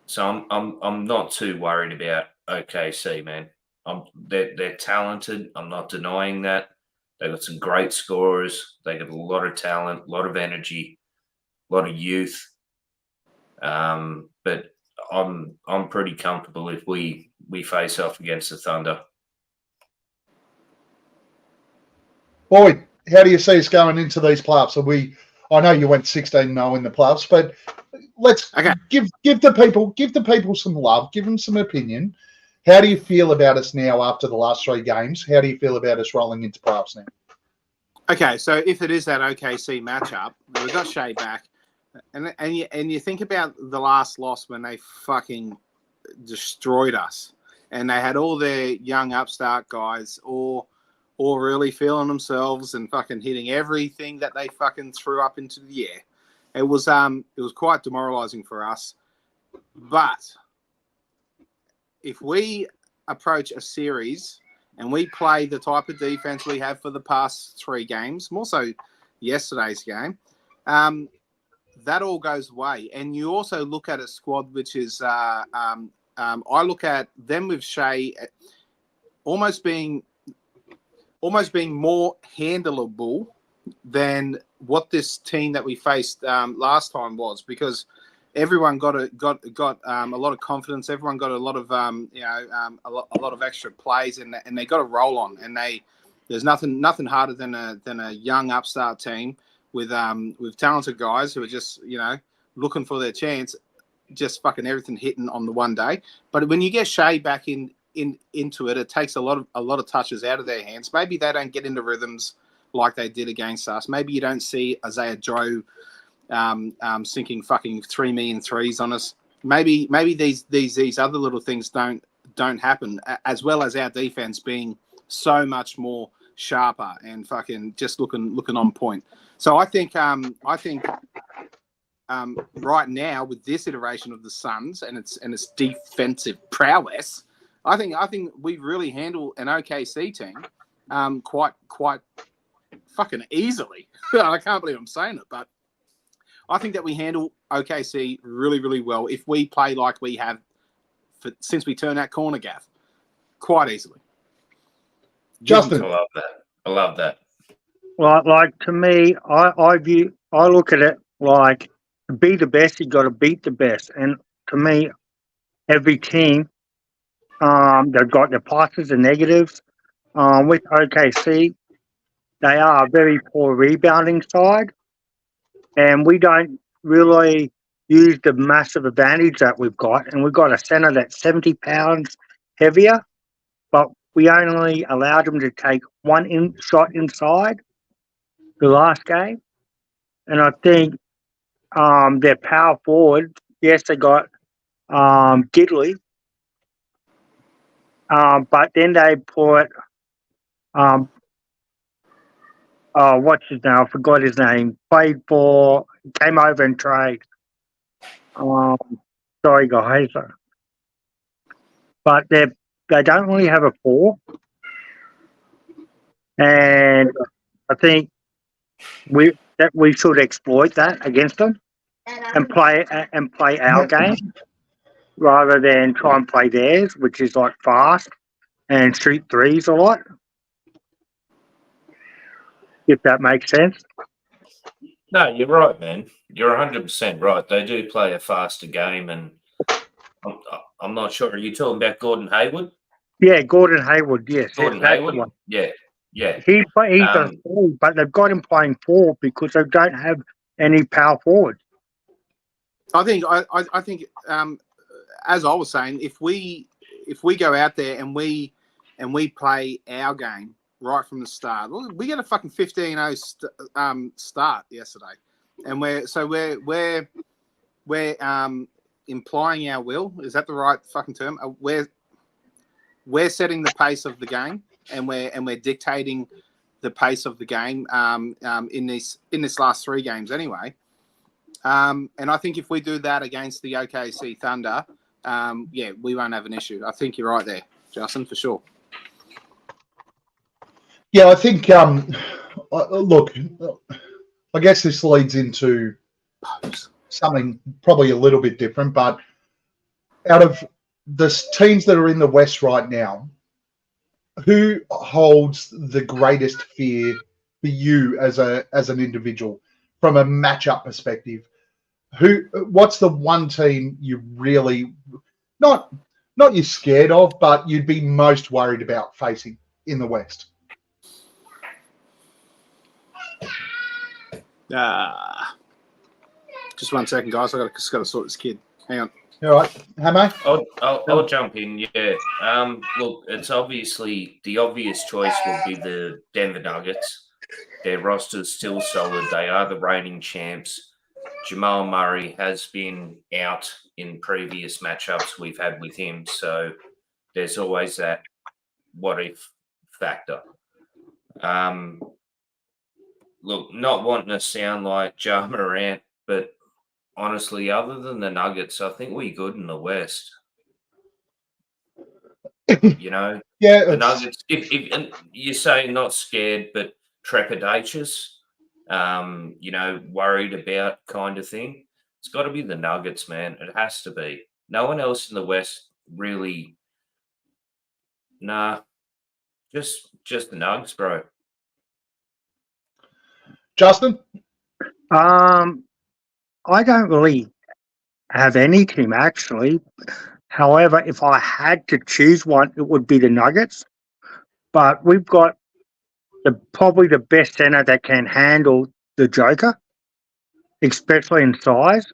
So I'm not too worried about OKC, man. They're talented. I'm not denying that. They've got some great scorers. They got a lot of talent, a lot of energy, a lot of youth. But I'm pretty comfortable if we face off against the Thunder. Boyd, how do you see us going into these playoffs? I know you went 16-0 in the playoffs, but let's give the people some love, give them some opinion. How do you feel about us now after the last 3 games? How do you feel about us rolling into playoffs now? Okay, so if it is that OKC matchup, we've got Shea back, and you think about the last loss when they fucking destroyed us, and they had all their young upstart guys all really feeling themselves and fucking hitting everything that they fucking threw up into the air. It was quite demoralizing for us. But if we approach a series and we play the type of defense we have for the past 3 games, more so yesterday's game, that all goes away. And you also look at a squad which is, I look at them with Shea almost being more handleable than what this team that we faced last time was, because everyone got a lot of confidence. Everyone got a lot of a lot of extra plays, and they got a roll on. And there's nothing harder than a young upstart team with talented guys who are just looking for their chance, just fucking everything hitting on the one day. But when you get Shea back into it, it takes a lot of touches out of their hands. Maybe they don't get into rhythms like they did against us. Maybe you don't see Isaiah Joe sinking fucking 3 million threes on us. Maybe these other little things don't happen, as well as our defense being so much more sharper and fucking just looking on point. So I think right now with this iteration of the Suns and its defensive prowess, I think we really handle an OKC team quite fucking easily. I can't believe I'm saying it, but I think that we handle OKC really, really well if we play like we have since we turned that corner, Gav, quite easily. Justin, I love that. Like to me, I look at it like to be the best, you got to beat the best. And to me, every team, they've got their pluses and negatives. With OKC, they are a very poor rebounding side, and we don't really use the massive advantage that we've got. And we've got a centre that's 70 pounds heavier, but we only allowed them to take one shot inside the last game. And I think their power forward, yes, they got Gidley, but then they put what's his name? I forgot his name. Came over and trade. Sorry, guys. But they don't really have a 4. And I think we should exploit that against them and play our game rather than try and play theirs, which is like fast and shoot threes a lot. If that makes sense. No, you're right, man. You're 100% right. They do play a faster game, and I'm not sure. Are you talking about Gordon Hayward? Yeah, Gordon Hayward. Yes, Gordon Hayward. Yeah. He's a 4, but they've got him playing 4 because they don't have any power forwards. I think as I was saying, if we go out there and we play our game right from the start, we got a fucking 15-0 start yesterday, and we're implying our will. Is that the right fucking term? we're setting the pace of the game, and we're dictating the pace of the game in this last 3 games anyway. And I think if we do that against the OKC Thunder, we won't have an issue. I think you're right there, Justin, for sure. Yeah, I think, look, I guess this leads into something probably a little bit different, but out of the teams that are in the West right now, who holds the greatest fear for you as an individual from a matchup perspective? What's the one team you really not you're scared of, but you'd be most worried about facing in the West? Just 1 second, guys. Just got to sort this kid. Hang on. All right, Hamo? I'll jump in. Yeah. Look, it's obviously the obvious choice will be the Denver Nuggets. Their roster's still solid. They are the reigning champs. Jamal Murray has been out in previous matchups we've had with him, so there's always that what if factor. Look, not wanting to sound like Ja Morant, but honestly, other than the Nuggets, I think we're good in the West. You know, Yeah, the Nuggets. If you say not scared, but trepidatious, worried about kind of thing. It's got to be the Nuggets, man. It has to be. No one else in the West really. Nah, just the Nugs, bro. Justin? I don't really have any team actually. However, if I had to choose one, it would be the Nuggets. But we've got probably the best center that can handle the Joker, especially in size.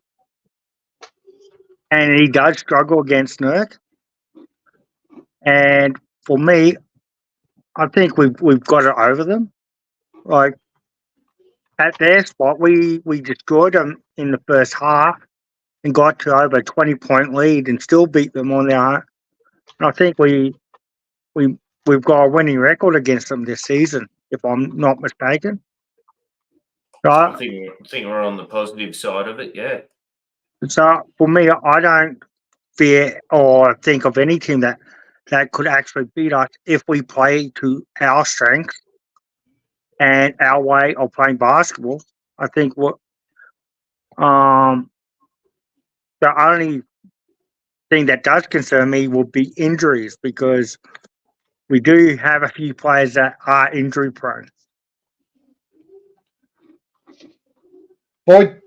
And he does struggle against Nurk. And for me, I think we've got it over them. Like at their spot, we destroyed them in the first half and got to over a 20-point lead and still beat them on their own. And I think we've got a winning record against them this season, if I'm not mistaken. Right? I think we're on the positive side of it, yeah. So for me, I don't fear or think of any team that could actually beat us if we play to our strengths and our way of playing basketball. I think the only thing that does concern me will be injuries, because we do have a few players that are injury prone. Boyd?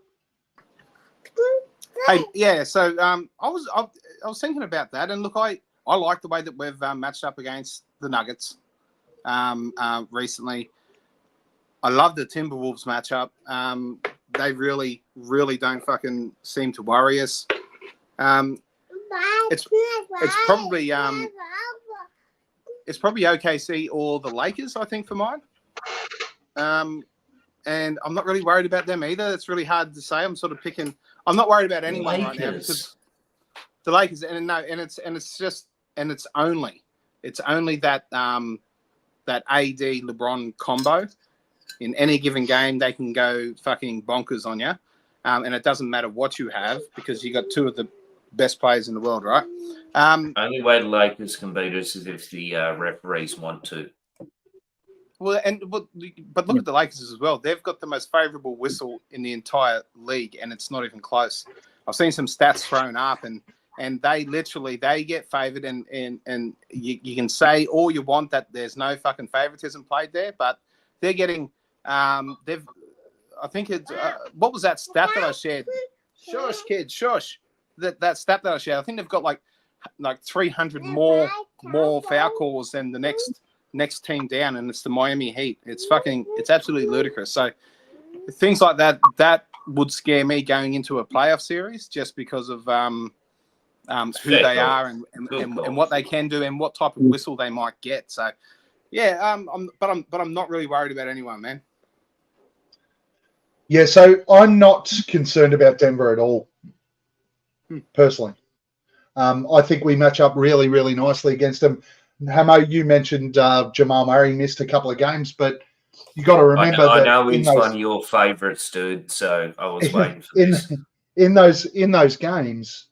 Hey, yeah. So I was thinking about that, and look, I like the way that we've matched up against the Nuggets recently. I love the Timberwolves matchup. They really, really don't fucking seem to worry us. It's probably OKC or the Lakers, I think, for mine. And I'm not really worried about them either. It's really hard to say. I'm sort of picking. I'm not worried about anyone right now because the Lakers, it's only that that AD LeBron combo. In any given game, they can go fucking bonkers on you, and it doesn't matter what you have because you got 2 of the best players in the world, right? Only way the Lakers can beat us is if the referees want to. Well, but look at the Lakers as well. They've got the most favourable whistle in the entire league, and it's not even close. I've seen some stats thrown up, and they get favoured, and you can say all you want that there's no fucking favouritism played there, but they're getting I think it's what was that stat that I shared? Shush, kid, shush. That stat that I shared. I think they've got like 300 more foul calls than the next team down, and it's the Miami Heat. It's absolutely ludicrous. So things like that would scare me going into a playoff series just because of who they are and what they can do and what type of whistle they might get. So yeah, but I'm not really worried about anyone, man. Yeah, so I'm not concerned about Denver at all, personally. I think we match up really, really nicely against them. Hamo, you mentioned Jamal Murray missed a couple of games, but you got to remember I that know in he's one of your favourites, dude. So I was waiting for this. in those games,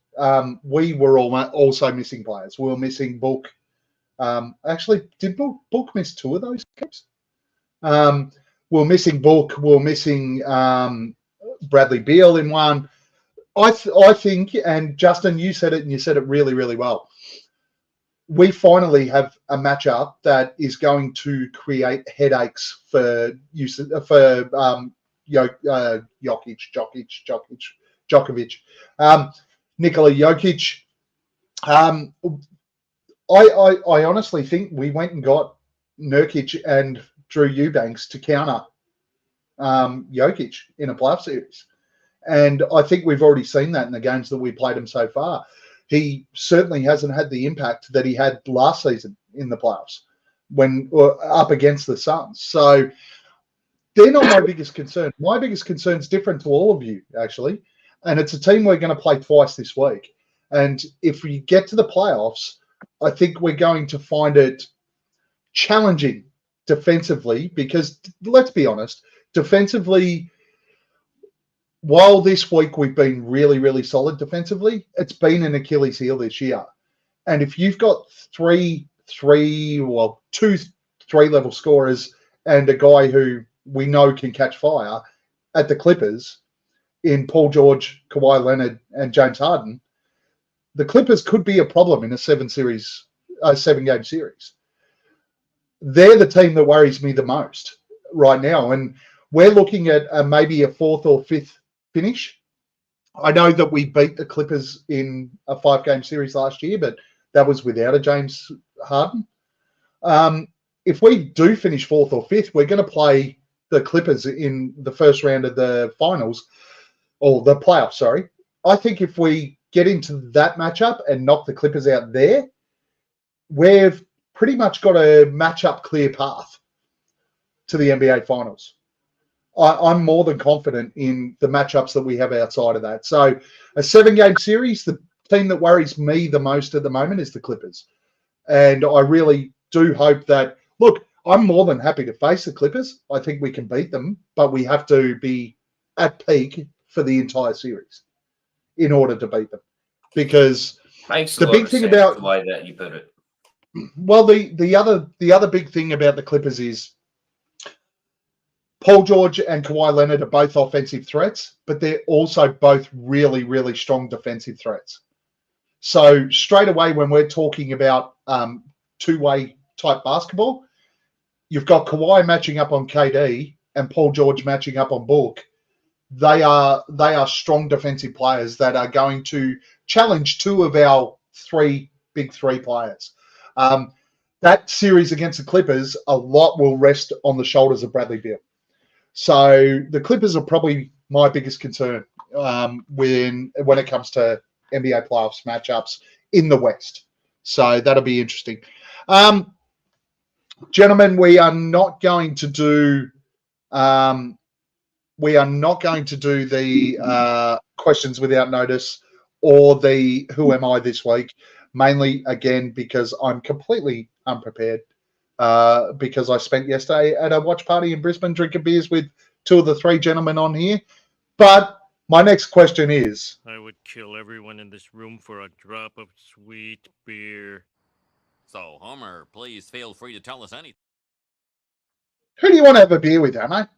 we were also missing players. We were missing Book. Actually, did Book miss 2 of those games? We're missing Book. We're missing Bradley Beal in one. I think, and Justin, you said it, and you said it really, really well. We finally have a matchup that is going to create headaches for Jokic, Nikola Jokic. I honestly think we went and got Nurkic and Drew Eubanks to counter Jokic in a playoff series. And I think we've already seen that in the games that we played him so far. He certainly hasn't had the impact that he had last season in the playoffs when up against the Suns. So they're not my biggest concern. My biggest concern is different to all of you, actually. And it's a team we're going to play twice this week. And if we get to the playoffs, I think we're going to find it challenging defensively because, let's be honest, defensively, while this week we've been really, really solid defensively, it's been an Achilles heel this year. And if you've got two 3-level scorers and a guy who we know can catch fire at the Clippers in Paul George, Kawhi Leonard, and James Harden, the Clippers could be a problem in a 7-game series. They're the team that worries me the most right now. And we're looking at maybe a 4th or 5th finish. I know that we beat the Clippers in a 5-game series last year, but that was without a James Harden. If we do finish 4th or 5th, we're going to play the Clippers in the first round of the finals, or the playoffs, sorry. I think if we get into that matchup and knock the Clippers out there, we've pretty much got a matchup clear path to the NBA finals. I'm more than confident in the matchups that we have outside of that. So a 7-game series, the team that worries me the most at the moment is the Clippers. And I really do hope that, look, I'm more than happy to face the Clippers. I think we can beat them, but we have to be at peak for the entire series in order to beat them. Because Makes the big thing about the way that you put it. Well, the other big thing about the Clippers is Paul George and Kawhi Leonard are both offensive threats, but they're also both really, really strong defensive threats. So straight away, when we're talking about two-way type basketball, you've got Kawhi matching up on KD and Paul George matching up on Book. They are strong defensive players that are going to challenge 2 of our 3 big 3 players. That series against the Clippers, a lot will rest on the shoulders of Bradley Beal. So the Clippers are probably my biggest concern when it comes to NBA playoffs matchups in the West. So that'll be interesting. Gentlemen, we are not going to do the questions without notice or the who am I this week. Mainly, again, because I'm completely unprepared because I spent yesterday at a watch party in Brisbane drinking beers with 2 of the 3 gentlemen on here. But my next question is... I would kill everyone in this room for a drop of sweet beer. So, Homer, please feel free to tell us anything. Who do you want to have a beer with, Hamo?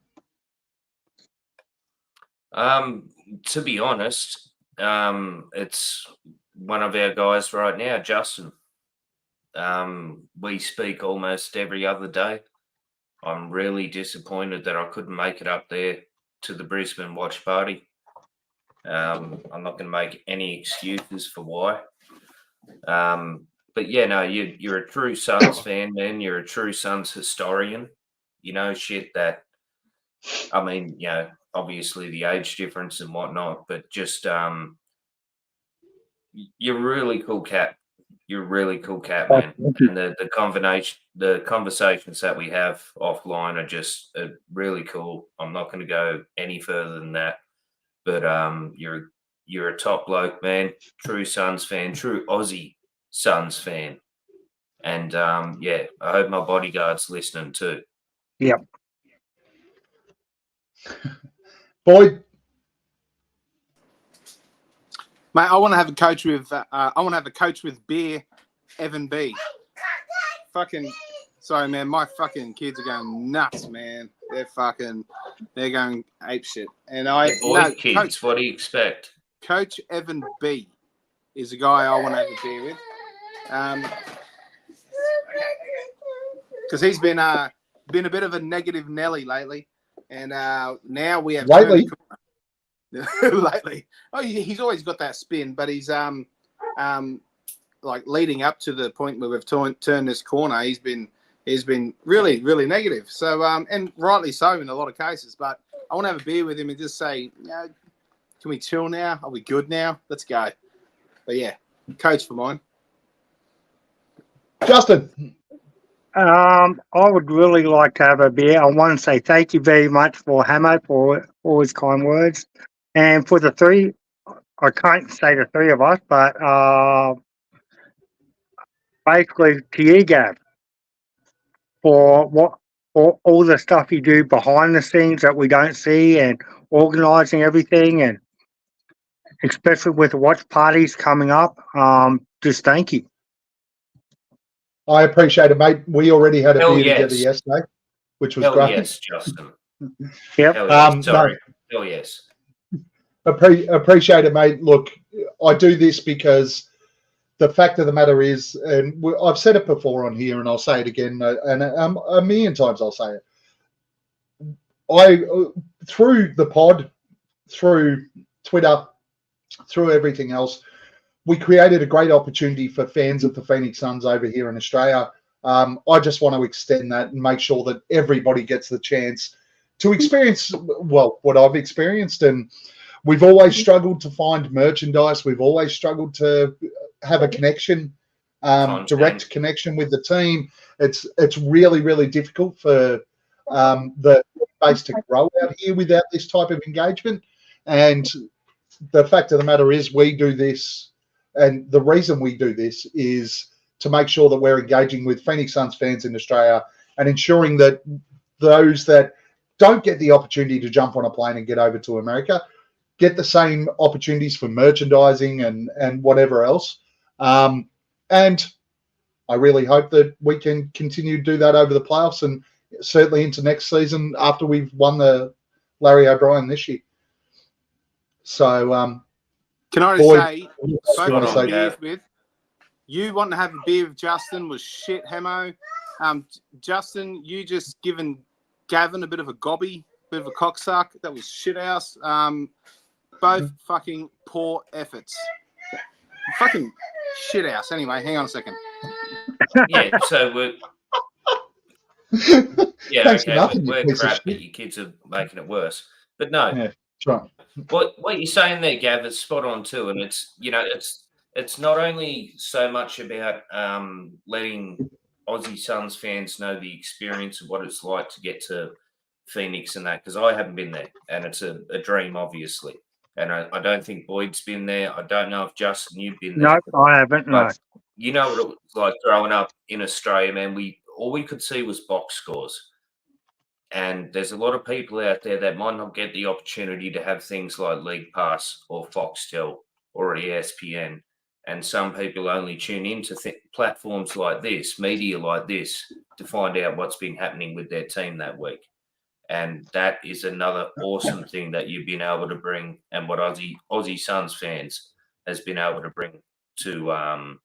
To be honest, it's one of our guys right now, Justin. We speak almost every other day. I'm really disappointed that I couldn't make it up there to the Brisbane watch party. I'm not going to make any excuses for why. But yeah, no, you're a true Suns fan, man. You're a true Suns historian. You know shit that, I mean, you know, obviously the age difference and whatnot, but just you're a really cool cat. You're a really cool cat, man. And the conversations that we have offline are just really cool. I'm not going to go any further than that. But you're a top bloke, man. True Suns fan. True Aussie Suns fan. And yeah, I hope my bodyguard's listening too. Yep. Boyd, Mate, I want to have a coach with beer, Evan B. Fucking sorry, man. My fucking kids are going nuts, man. They're going ape shit. And Kids, Coach, what do you expect? Coach Evan B is a guy I want to have a beer with. Because he's been a bit of a negative Nelly lately, and now we have lately. lately. Oh, he's always got that spin, but he's like leading up to the point where we've turned this corner. He's been really, really negative. So and rightly so in a lot of cases. But I want to have a beer with him and just say, can we chill now? Are we good now? Let's go. But yeah, coach for mine. Justin. I would really like to have a beer. I want to say thank you very much for Hamo for all his kind words. And for the three, I can't say the three of us, but basically to you, Gav, for all the stuff you do behind the scenes that we don't see and organising everything, and especially with the watch parties coming up, just thank you. I appreciate it, mate. We already had a beer together yes. yesterday, which was Hell great. yes, Justin. Yep. Hell yes. Sorry. Hell yes. Appreciate it, mate. Look, I do this because the fact of the matter is, and I've said it before on here, and I'll say it again, and a million times I'll say it. Through the pod, through Twitter, through everything else, we created a great opportunity for fans of the Phoenix Suns over here in Australia. I just want to extend that and make sure that everybody gets the chance to experience, well, what I've experienced. And we've always struggled to find merchandise. We've always struggled to have a connection, direct connection with the team. It's really, really difficult for the base to grow out here without this type of engagement. And the fact of the matter is we do this, and the reason we do this is to make sure that we're engaging with Phoenix Suns fans in Australia and ensuring that those that don't get the opportunity to jump on a plane and get over to America get the same opportunities for merchandising and whatever else. And I really hope that we can continue to do that over the playoffs and certainly into next season after we've won the Larry O'Brien this year. So, can I Boyd, say, you wanting to have a beer with Justin was shit, Hemo. Justin, you just given Gavin a bit of a gobby, bit of a cocksuck. That was shit house. Both fucking poor efforts. Fucking shit house. Anyway, hang on a second. Yeah, so we're Thanks for nothing, we're crap, but your kids are making it worse. But no, that's right. What you're saying there, Gav, is spot on too, and it's not only so much about letting Aussie Suns fans know the experience of what it's like to get to Phoenix and that, because I haven't been there, and it's a dream, obviously. And I don't think Boyd's been there. I don't know if Justin, you've been there. No, I haven't. No. You know what it was like growing up in Australia, man. All we could see was box scores. And there's a lot of people out there that might not get the opportunity to have things like League Pass or Foxtel or ESPN. And some people only tune into platforms like this, media like this, to find out what's been happening with their team that week. And that is another awesome thing that you've been able to bring, and what Aussie Suns fans has been able to bring to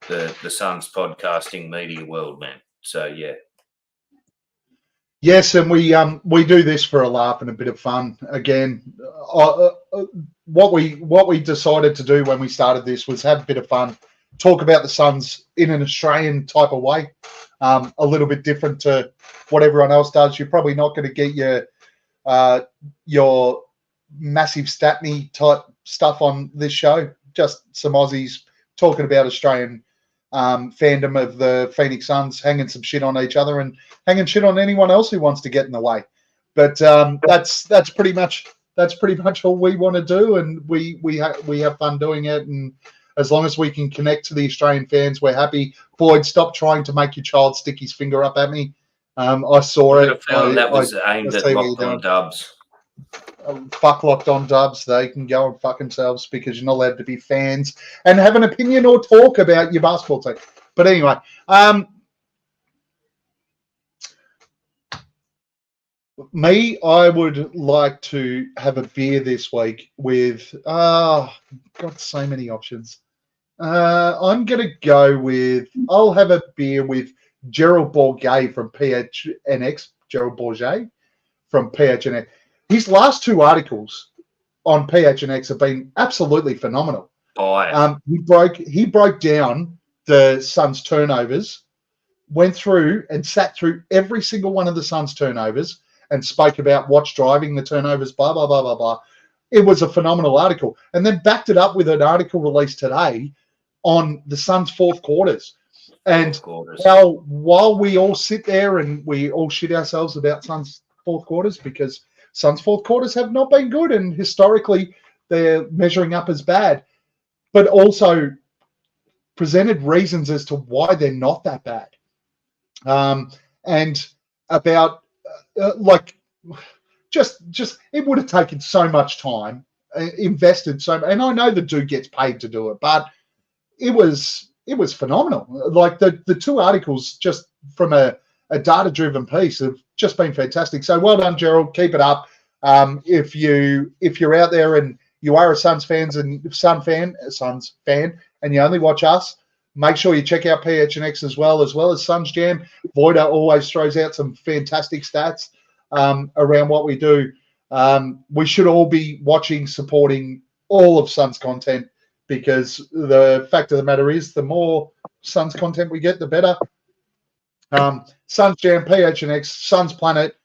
the Suns podcasting media world, man. So, yeah. Yes, and we do this for a laugh and a bit of fun. Again, what we decided to do when we started this was have a bit of fun, talk about the Suns in an Australian type of way, a little bit different to what everyone else does. You're probably not going to get your massive Statney type stuff on this show. Just some Aussies talking about Australian fandom of the Phoenix Suns, hanging some shit on each other and hanging shit on anyone else who wants to get in the way. But that's pretty much all we want to do, and we have fun doing it. And As long as we can connect to the Australian fans, we're happy. Boyd, stop trying to make your child stick his finger up at me. I saw I it. got a feeling that was aimed I at see what Locked you're On doing. Dubs. Fuck Locked On Dubs. They can go and fuck themselves because you're not allowed to be fans and have an opinion or talk about your basketball team. But anyway, I would like to have a beer this week with, got so many options. I'm going to go with, I'll have a beer with Gerald Bourget from PHNX, Gerald Bourget from PHNX. His last two articles on PHNX have been absolutely phenomenal. He broke down the Suns turnovers, went through and sat through every single one of the Suns turnovers and spoke about what's driving the turnovers, blah, blah, blah, blah, blah. It was a phenomenal article. And then backed it up with an article released today on the Suns' fourth quarters. And how while we all sit there and we all shit ourselves about Suns' fourth quarters because Suns' fourth quarters have not been good and historically they're measuring up as bad, but also presented reasons as to why they're not that bad. And about just it would have taken so much time, invested so, and I know the dude gets paid to do it, but it was phenomenal. Like the two articles just from a data-driven piece have just been fantastic. So well done, Gerald. Keep it up. If you're out there and you are a Suns fan, and you only watch us, make sure you check out PHNX as well as Suns Jam. Voida always throws out some fantastic stats around what we do. We should all be watching, supporting all of Suns content because the fact of the matter is the more Suns content we get, the better. Suns Jam, PHNX, Suns Planet,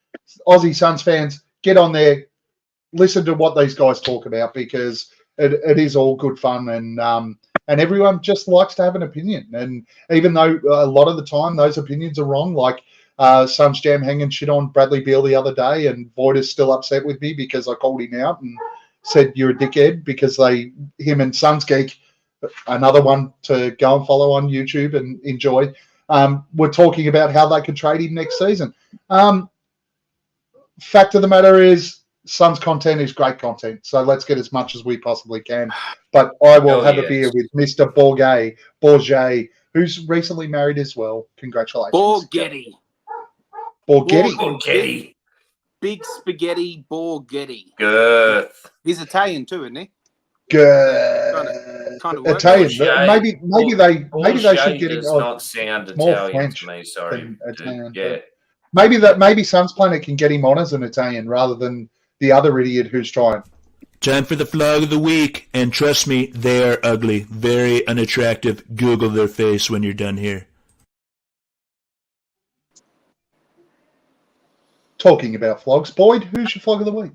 Aussie Suns fans, get on there, listen to what these guys talk about because it is all good fun and everyone just likes to have an opinion. And even though a lot of the time those opinions are wrong, like Suns Jam hanging shit on Bradley Beal the other day, and Void is still upset with me because I called him out and said you're a dickhead because him and Suns Geek, another one to go and follow on YouTube and enjoy, we're talking about how they could trade him next season. Fact of the matter is, Suns content is great content, so let's get as much as we possibly can. But I will have a beer with Mr. Bourget, who's recently married as well. Congratulations. Borghetti. Big spaghetti Borghetti. Good. He's Italian too, isn't he? Good. Kind of Italian. Bourget. Maybe they should get does not sound more Italian French to me. Sorry. Italian. Yeah. Maybe Suns Planet can get him on as an Italian rather than the other idiot who's trying. Time for the flog of the week, and trust me, they are ugly, very unattractive. Google their face when you're done here. Talking about flogs, Boyd, who's your flog of the week?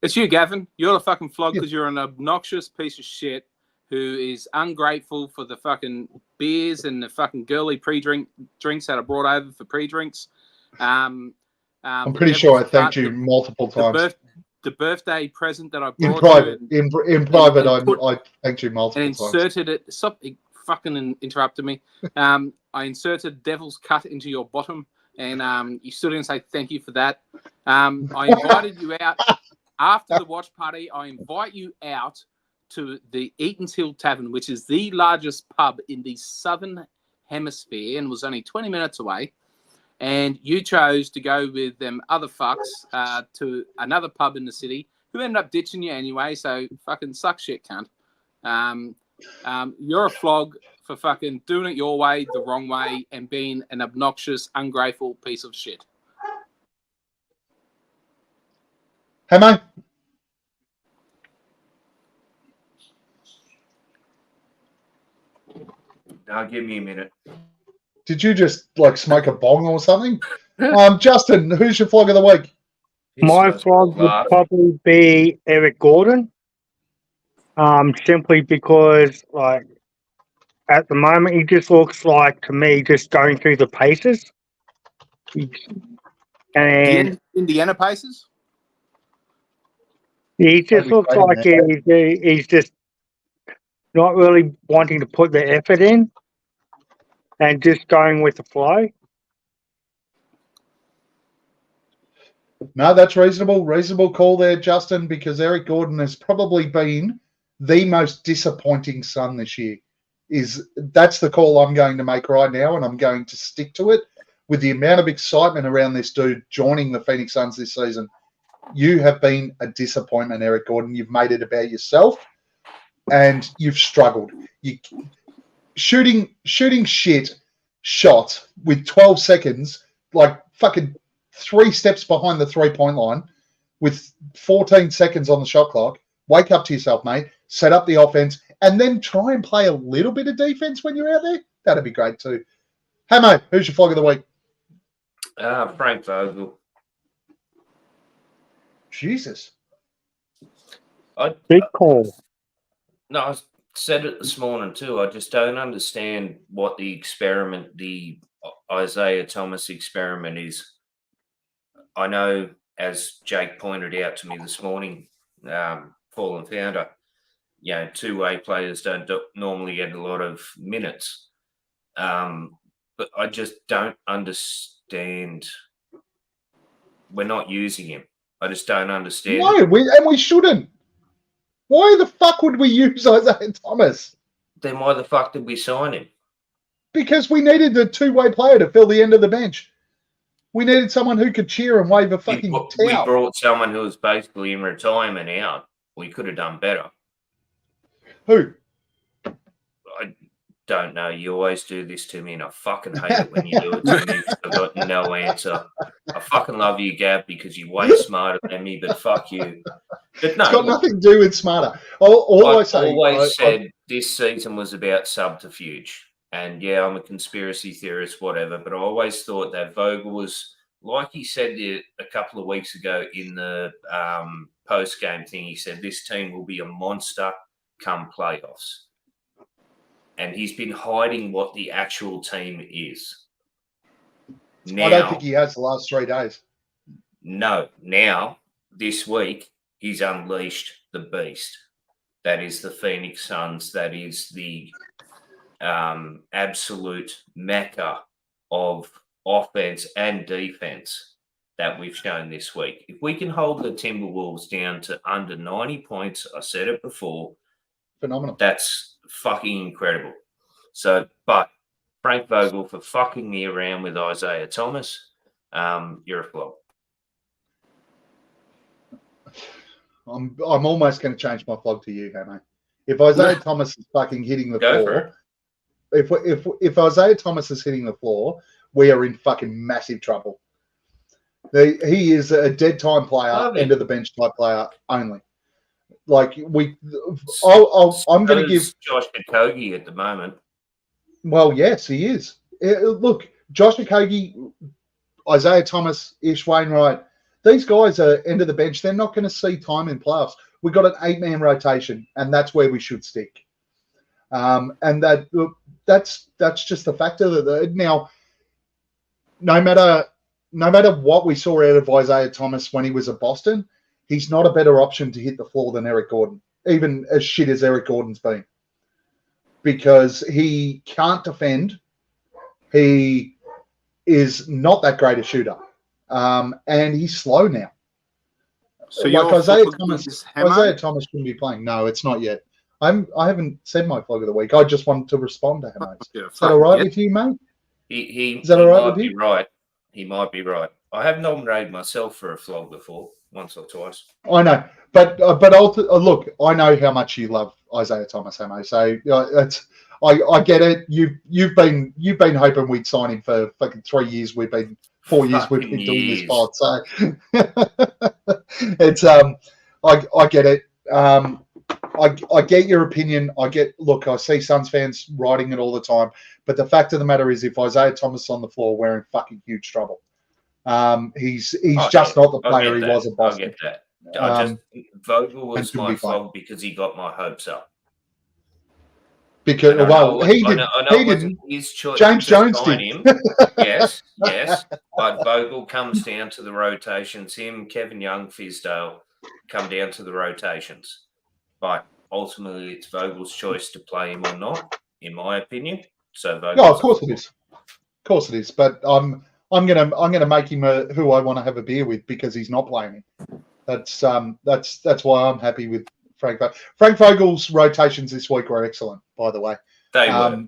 It's you, Gavin. You're the fucking flog because you're an obnoxious piece of shit who is ungrateful for the fucking beers and the fucking girly drinks that are brought over for pre-drinks. I'm pretty sure I thanked you multiple times. The birthday present that I brought in private. In private, I thanked you multiple and times. inserted it. Stop fucking interrupting me. I inserted Devil's Cut into your bottom, and you still didn't say thank you for that. I invited you out after the watch party. I invite you out to the Eaton's Hill Tavern, which is the largest pub in the Southern Hemisphere, and was only 20 minutes away. And you chose to go with them other fucks to another pub in the city who ended up ditching you anyway. So fucking suck shit, cunt. You're a flog for fucking doing it your way, the wrong way, and being an obnoxious, ungrateful piece of shit. Hey, mate. Now give me a minute. Did you just smoke a bong or something? Justin, who's your flog of the week? My flog would probably be Eric Gordon. Simply because, at the moment, he just looks like, to me, just going through the paces. And Indiana Pacers? He just looks like he's just not really wanting to put the effort in and just going with the flow. No, that's reasonable. Reasonable call there, Justin, because Eric Gordon has probably been the most disappointing Sun this year. That's the call I'm going to make right now, and I'm going to stick to it. With the amount of excitement around this dude joining the Phoenix Suns this season, you have been a disappointment, Eric Gordon. You've made it about yourself, and you've struggled. You shooting shit shots with 12 seconds, like fucking 3 steps behind the 3-point line, with 14 seconds on the shot clock. Wake up to yourself, mate. Set up the offense, and then try and play a little bit of defense when you're out there. That'd be great too. Hey, mate, who's your flog of the week? Frank Vogel. Jesus. Big call. No, I said it this morning too. I just don't understand what the experiment, the Isaiah Thomas experiment is. I know, as Jake pointed out to me this morning, Fallen Founder, two-way players don't normally get a lot of minutes. But I just don't understand. We're not using him. I just don't understand. No, we shouldn't. Why the fuck would we use Isaiah Thomas? Then why the fuck did we sign him? Because we needed a two-way player to fill the end of the bench. We needed someone who could cheer and wave a fucking towel. We brought someone who was basically in retirement out. We could have done better. Who? I don't know. You always do this to me, and I fucking hate it when you do it to me. I've got no answer. I fucking love you, Gav, because you're way smarter than me, but fuck you. But no, it's got nothing to do with smarter. All I said this season was about subterfuge. And yeah, I'm a conspiracy theorist, whatever, but I always thought that Vogel was, like he said a couple of weeks ago in the post-game thing, he said this team will be a monster come playoffs. And he's been hiding what the actual team is. Now, I don't think he has the last 3 days. No. Now, this week, he's unleashed the beast. That is the Phoenix Suns. That is the absolute mecca of offense and defense that we've shown this week. If we can hold the Timberwolves down to under 90 points, I said it before, phenomenal. That's fucking incredible. So, but Frank Vogel for fucking me around with Isaiah Thomas, you're a flop. I'm almost going to change my flog to you, Hamo. If Isaiah Thomas is fucking hitting the floor, if Isaiah Thomas is hitting the floor, we are in fucking massive trouble. He is a dead time player, end of the bench type player only. Like I'm going to give Josh Okogie at the moment. Well, yes, he is. Look, Josh Okogie, Isaiah Thomas, Ish Wainwright, these guys are end of the bench. They're not going to see time in playoffs. We've got an 8-man rotation, and that's where we should stick. And that's just the factor that now, no matter what we saw out of Isaiah Thomas when he was at Boston, he's not a better option to hit the floor than Eric Gordon, even as shit as Eric Gordon's been, because he can't defend. He is not that great a shooter, and he's slow now. So like Isaiah Thomas shouldn't be playing. No, it's not yet. I haven't said my flog of the week. I just wanted to respond to him. Is that all right with you, mate? Is that all right with you? Right. He might be right. I have nominated myself for a flog before, once or twice. I know, but look, I know how much you love Isaiah Thomas, Hamo. So I get it. You've been hoping we'd sign him for fucking 3 years. 4 years we've been doing this pod. So it's I get it. I get your opinion. I see Suns fans writing it all the time, but the fact of the matter is, if Isaiah Thomas is on the floor, we're in fucking huge trouble. He's just not the player he was at Boston. I get that. Vogel was my flog because he got my hopes up. Because he didn't. His choice. James Jones did. Him. Yes. But Vogel comes down to the rotations. Him, Kevin Young, Fizdale come down to the rotations. But ultimately it's Vogel's choice to play him or not, in my opinion. So Vogel's No, of course it is. Of course it is. But I'm gonna make him who I want to have a beer with because he's not playing him. That's why I'm happy with Frank Vogel. Frank Vogel's rotations this week were excellent, by the way. They I were.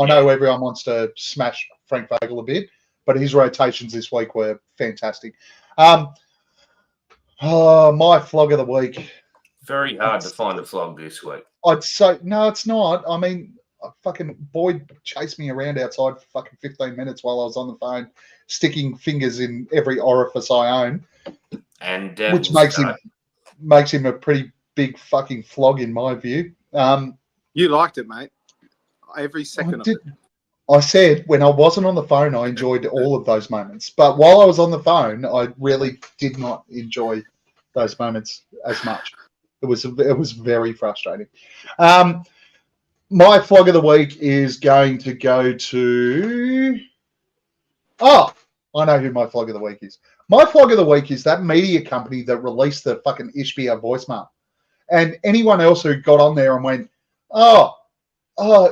know everyone wants to smash Frank Vogel a bit, but his rotations this week were fantastic. My flog of the week. Very hard to find a flog this week. I'd say no, it's not. I mean, fucking Boyd chased me around outside for fucking 15 minutes while I was on the phone, sticking fingers in every orifice I own, And which makes him a pretty big fucking flog in my view. You liked it, mate. Every second of it. I said when I wasn't on the phone, I enjoyed all of those moments. But while I was on the phone, I really did not enjoy those moments as much. It was very frustrating. My flog of the week is going to go to... Oh, I know who my flog of the week is. My flog of the week is that media company that released the fucking Ishbia voicemail. And anyone else who got on there and went, oh,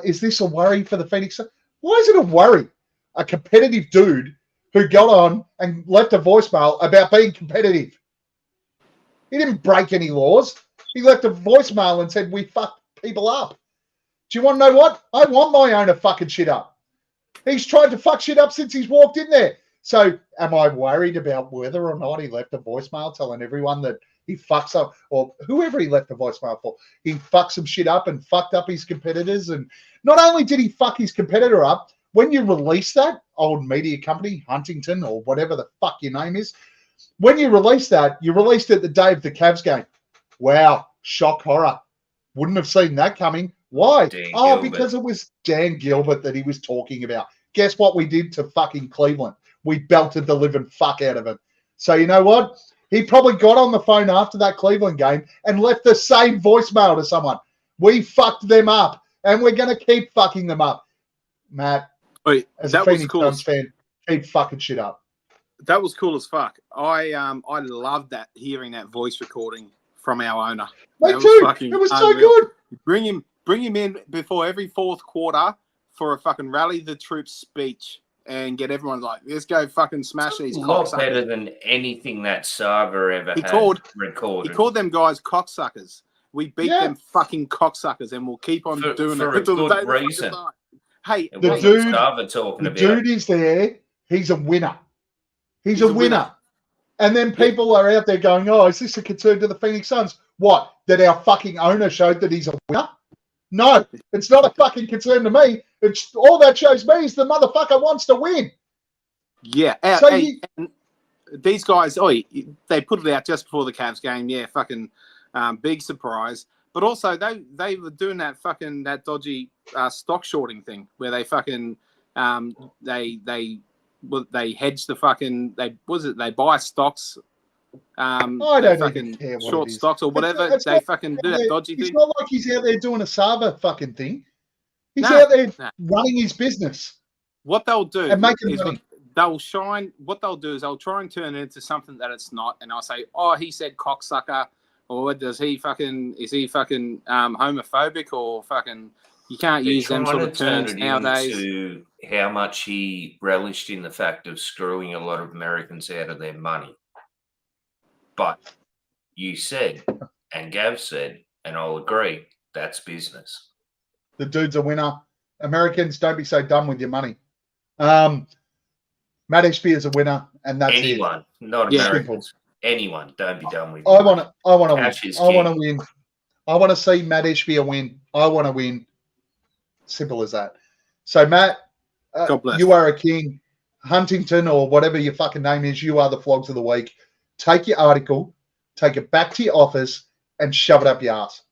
is this a worry for the Phoenix Suns? Why is it a worry? A competitive dude who got on and left a voicemail about being competitive. He didn't break any laws. He left a voicemail and said, we fuck people up. Do you want to know what? I want my owner fucking shit up. He's tried to fuck shit up since he's walked in there. So am I worried about whether or not he left a voicemail telling everyone that he fucks up, or whoever he left the voicemail for, he fucked some shit up and fucked up his competitors? And not only did he fuck his competitor up, when you release that, old media company, Huntington or whatever the fuck your name is, when you release that, you released it the day of the Cavs game. Wow, shock horror. Wouldn't have seen that coming. Why? Gilbert. Because it was Dan Gilbert that he was talking about. Guess what we did to fucking Cleveland? We belted the living fuck out of it. So you know what? He probably got on the phone after that Cleveland game and left the same voicemail to someone. We fucked them up, and we're going to keep fucking them up. Matt, as a Phoenix Suns fan, keep fucking shit up. That was cool as fuck. I loved that, hearing that voice recording from our owner. Me That too. was It was unreal. so good. Bring him in before every fourth quarter for a fucking rally the troops speech and get everyone like, let's go fucking smash these A lot cocksuckers. better than anything that Sava ever He had recorded. He called them guys cocksuckers. We beat them fucking cocksuckers, and we'll keep on doing for it a until the good day they fucking reason. die. Hey, It The wasn't dude- Sava talking The about. dude is there. He's a winner. He's a winner. And then people are out there going, oh, is this a concern to the Phoenix Suns? What? That our fucking owner showed that he's a winner? No, it's not a fucking concern to me. It's all that shows me is the motherfucker wants to win. Yeah. So and these guys, they put it out just before the Cavs game. Yeah, fucking big surprise. But also they were doing that dodgy stock shorting thing where they fucking they hedge the fucking they buy stocks. I don't even fucking care what short it is. stocks or whatever. It's They not- fucking do that dodgy It's thing. not like he's out there doing a Saba fucking thing. He's No, out there no. running his business What they'll do and making is money. they'll shine. What they'll do is they'll try and turn it into something that it's not, and I'll say, "Oh, he said cocksucker," or "Is he fucking homophobic?" Or fucking you can't They're use them trying sort of to turn terms it nowadays. into how much he relished in the fact of screwing a lot of Americans out of their money. But you said, and Gav said, and I'll agree, that's business. The dude's a winner. Americans, don't be so dumb with your money. Matt Ishbia is a winner, and that's Anyone, not Yeah. Americans. Anyone, don't be dumb with it. I your want money. to win. Cash is I want to king. win. I want to see Matt Ishbia win. I want to win. Simple as that. So, Matt, God bless. you are a king. Huntington or whatever your fucking name is, you are the flogs of the week. Take your article, take it back to your office, and shove it up your ass.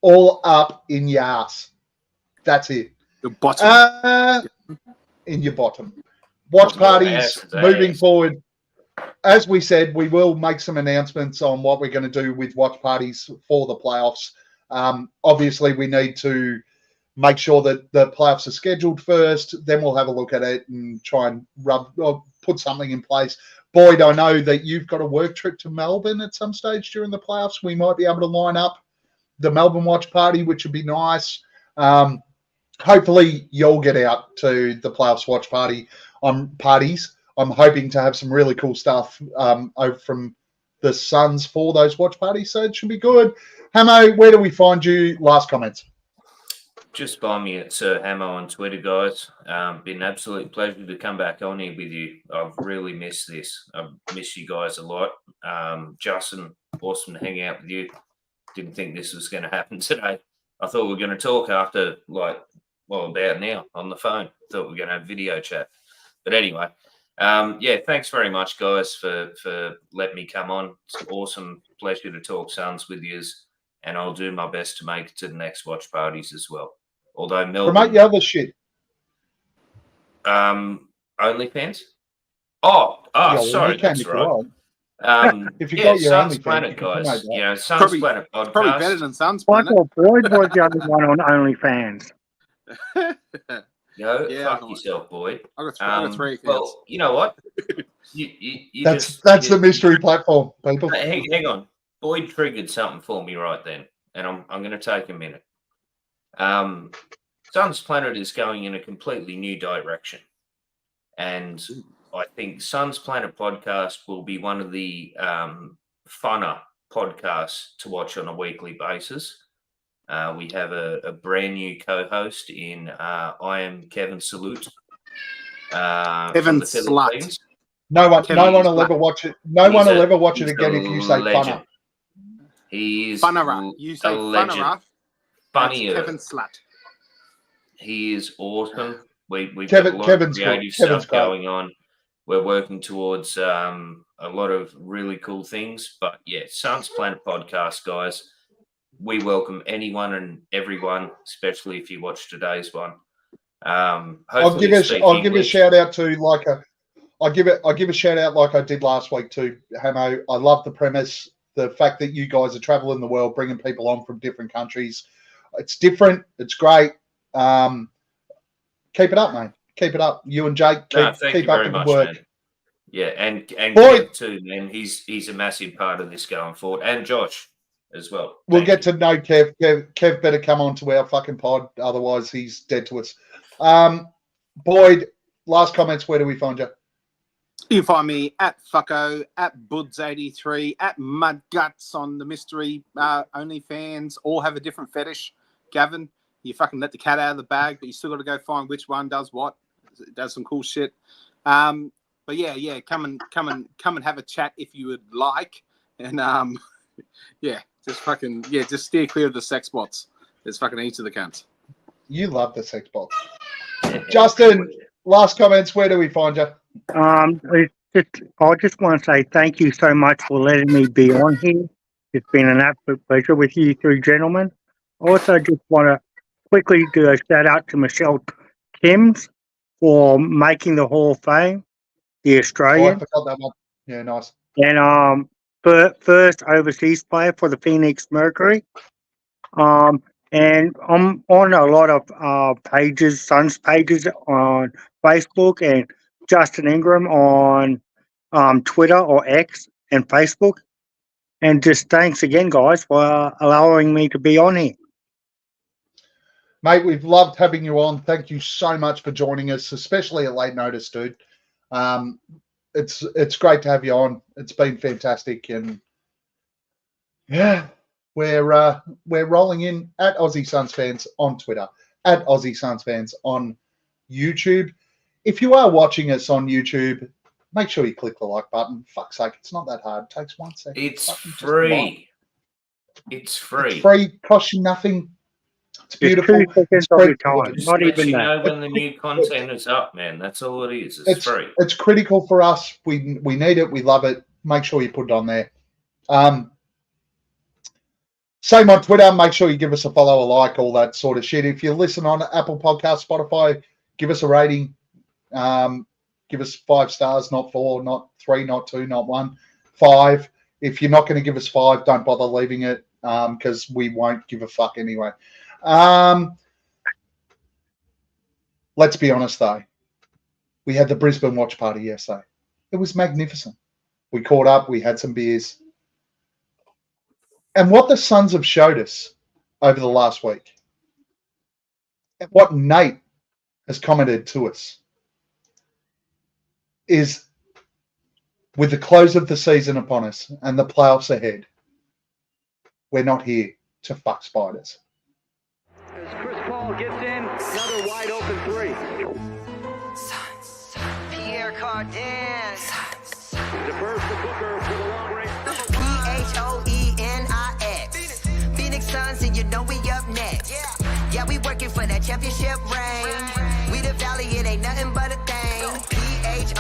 All up in your ass. That's it. The bottom. In your bottom. Watch Your parties ass is moving ass. forward. As we said, we will make some announcements on what we're going to do with watch parties for the playoffs. Obviously, we need to make sure that the playoffs are scheduled first. Then we'll have a look at it and try and put something in place. Boyd, I know that you've got a work trip to Melbourne at some stage during the playoffs. We might be able to line up the Melbourne watch party, which would be nice. Hopefully, you'll get out to the playoffs watch party on parties. I'm hoping to have some really cool stuff over from the Suns for those watch parties, so it should be good. Hamo, where do we find you? Last comments. Just buy me at Sir Hamo on Twitter, guys. Been an absolute pleasure to come back on here with you. I've really missed this. I've missed you guys a lot. Justin, awesome to hang out with you. Didn't think this was going to happen today. I thought we were going to talk after, about now on the phone. Thought we were going to have video chat. But anyway, thanks very much, guys, for letting me come on. It's an awesome pleasure to talk Suns with you, and I'll do my best to make it to the next watch parties as well. Although Melbourne... Promote your other shit. OnlyFans? Sorry, that's right. If you got your Suns OnlyFans, Planet, guys. Suns Probably- Planet podcast. Probably better than Suns Michael Planet. Boyd was the other one on OnlyFans. Fuck yourself, Boyd. I got three accounts. Well, you know what? That's the mystery platform, people. Hang on. Boyd triggered something for me right then, and I'm going to take a minute. Suns Planet is going in a completely new direction, and I think Suns Planet podcast will be one of the funner podcasts to watch on a weekly basis. We have a brand new co-host in I am Kevin Salute. Kevin Slut. No one will Slut. ever watch it. No one will ever watch it He's again a if you say legend. funner. He is Funnerer. You say a legend. funnerer. Funnier. Kevin Slut. He is awesome. We've got a lot Kevin's of creative cool. Kevin's stuff great. going on. We're working towards a lot of really cool things. But yeah, Suns Planet podcast, guys. We welcome anyone and everyone, especially if you watch today's one. I'll give a shout out to I'll give a shout out like I did last week to Hamo. I love the premise, the fact that you guys are traveling the world, bringing people on from different countries. It's different. It's great. Keep it up, mate. Keep it up. You and Jake keep up very the much, work. man. Yeah, and Boyd, Kev too, man. He's a massive part of this going forward, and Josh as well. We'll get to know Kev. Kev better come on to our fucking pod, otherwise he's dead to us. Boyd, last comments. Where do we find you? You can find me at Fucko, at Buds83, at Mudguts on the mystery OnlyFans. All have a different fetish. Gavin, you fucking let the cat out of the bag, but you still got to go find which one does what. It does some cool shit. But yeah, come and have a chat if you would like. And just steer clear of the sex bots. There's fucking each of the cunts. You love the sex bots. Justin, last comments. Where do we find you? I just want to say thank you so much for letting me be on here. It's been an absolute pleasure with you three gentlemen. Also, just want to quickly do a shout out to Michelle Timms for making the Hall of Fame, the Australian. I forgot that one. Yeah, nice. And first overseas player for the Phoenix Mercury. And I'm on a lot of pages, Suns pages on Facebook, and Justin Ingram on Twitter or X and Facebook. And just thanks again, guys, for allowing me to be on here. Mate, we've loved having you on. Thank you so much for joining us, especially at late notice, dude. It's great to have you on. It's been fantastic, and yeah, we're rolling in at Aussie Suns Fans on Twitter, at Aussie Suns Fans on YouTube. If you are watching us on YouTube, make sure you click the like button. Fuck's sake, it's not that hard. It takes 1 second. It's free. It's free. It's free. Costs you nothing. It's beautiful. 2 seconds of your time. Just Not let even you that. know when the new content is up, man. That's all it is. It's free. It's critical for us. We need it. We love it. Make sure you put it on there. Same on Twitter. Make sure you give us a follow, a like, all that sort of shit. If you listen on Apple Podcasts, Spotify, give us a rating. Give us 5 stars, not 4, not 3, not 2, not 1, 5. If you're not going to give us 5, don't bother leaving it because we won't give a fuck anyway. Let's be honest, though. We had the Brisbane watch party yesterday. It was magnificent. We caught up. We had some beers. And what the Suns have showed us over the last week. And what Nate has commented to us is, with the close of the season upon us and the playoffs ahead, we're not here to fuck spiders. As Chris Paul gets in, another wide open three. Pierre Cardin. Defers to Booker for the long range. Phoenix. Phoenix Suns, and you know we up next. Yeah, we working for that championship ring. We the valley, it ain't nothing but a thing. Phoenix.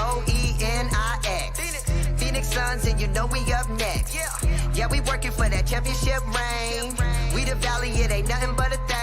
Phoenix Suns, and you know we up next. Yeah, we working for that championship ring. We the valley, it ain't nothing but a thing.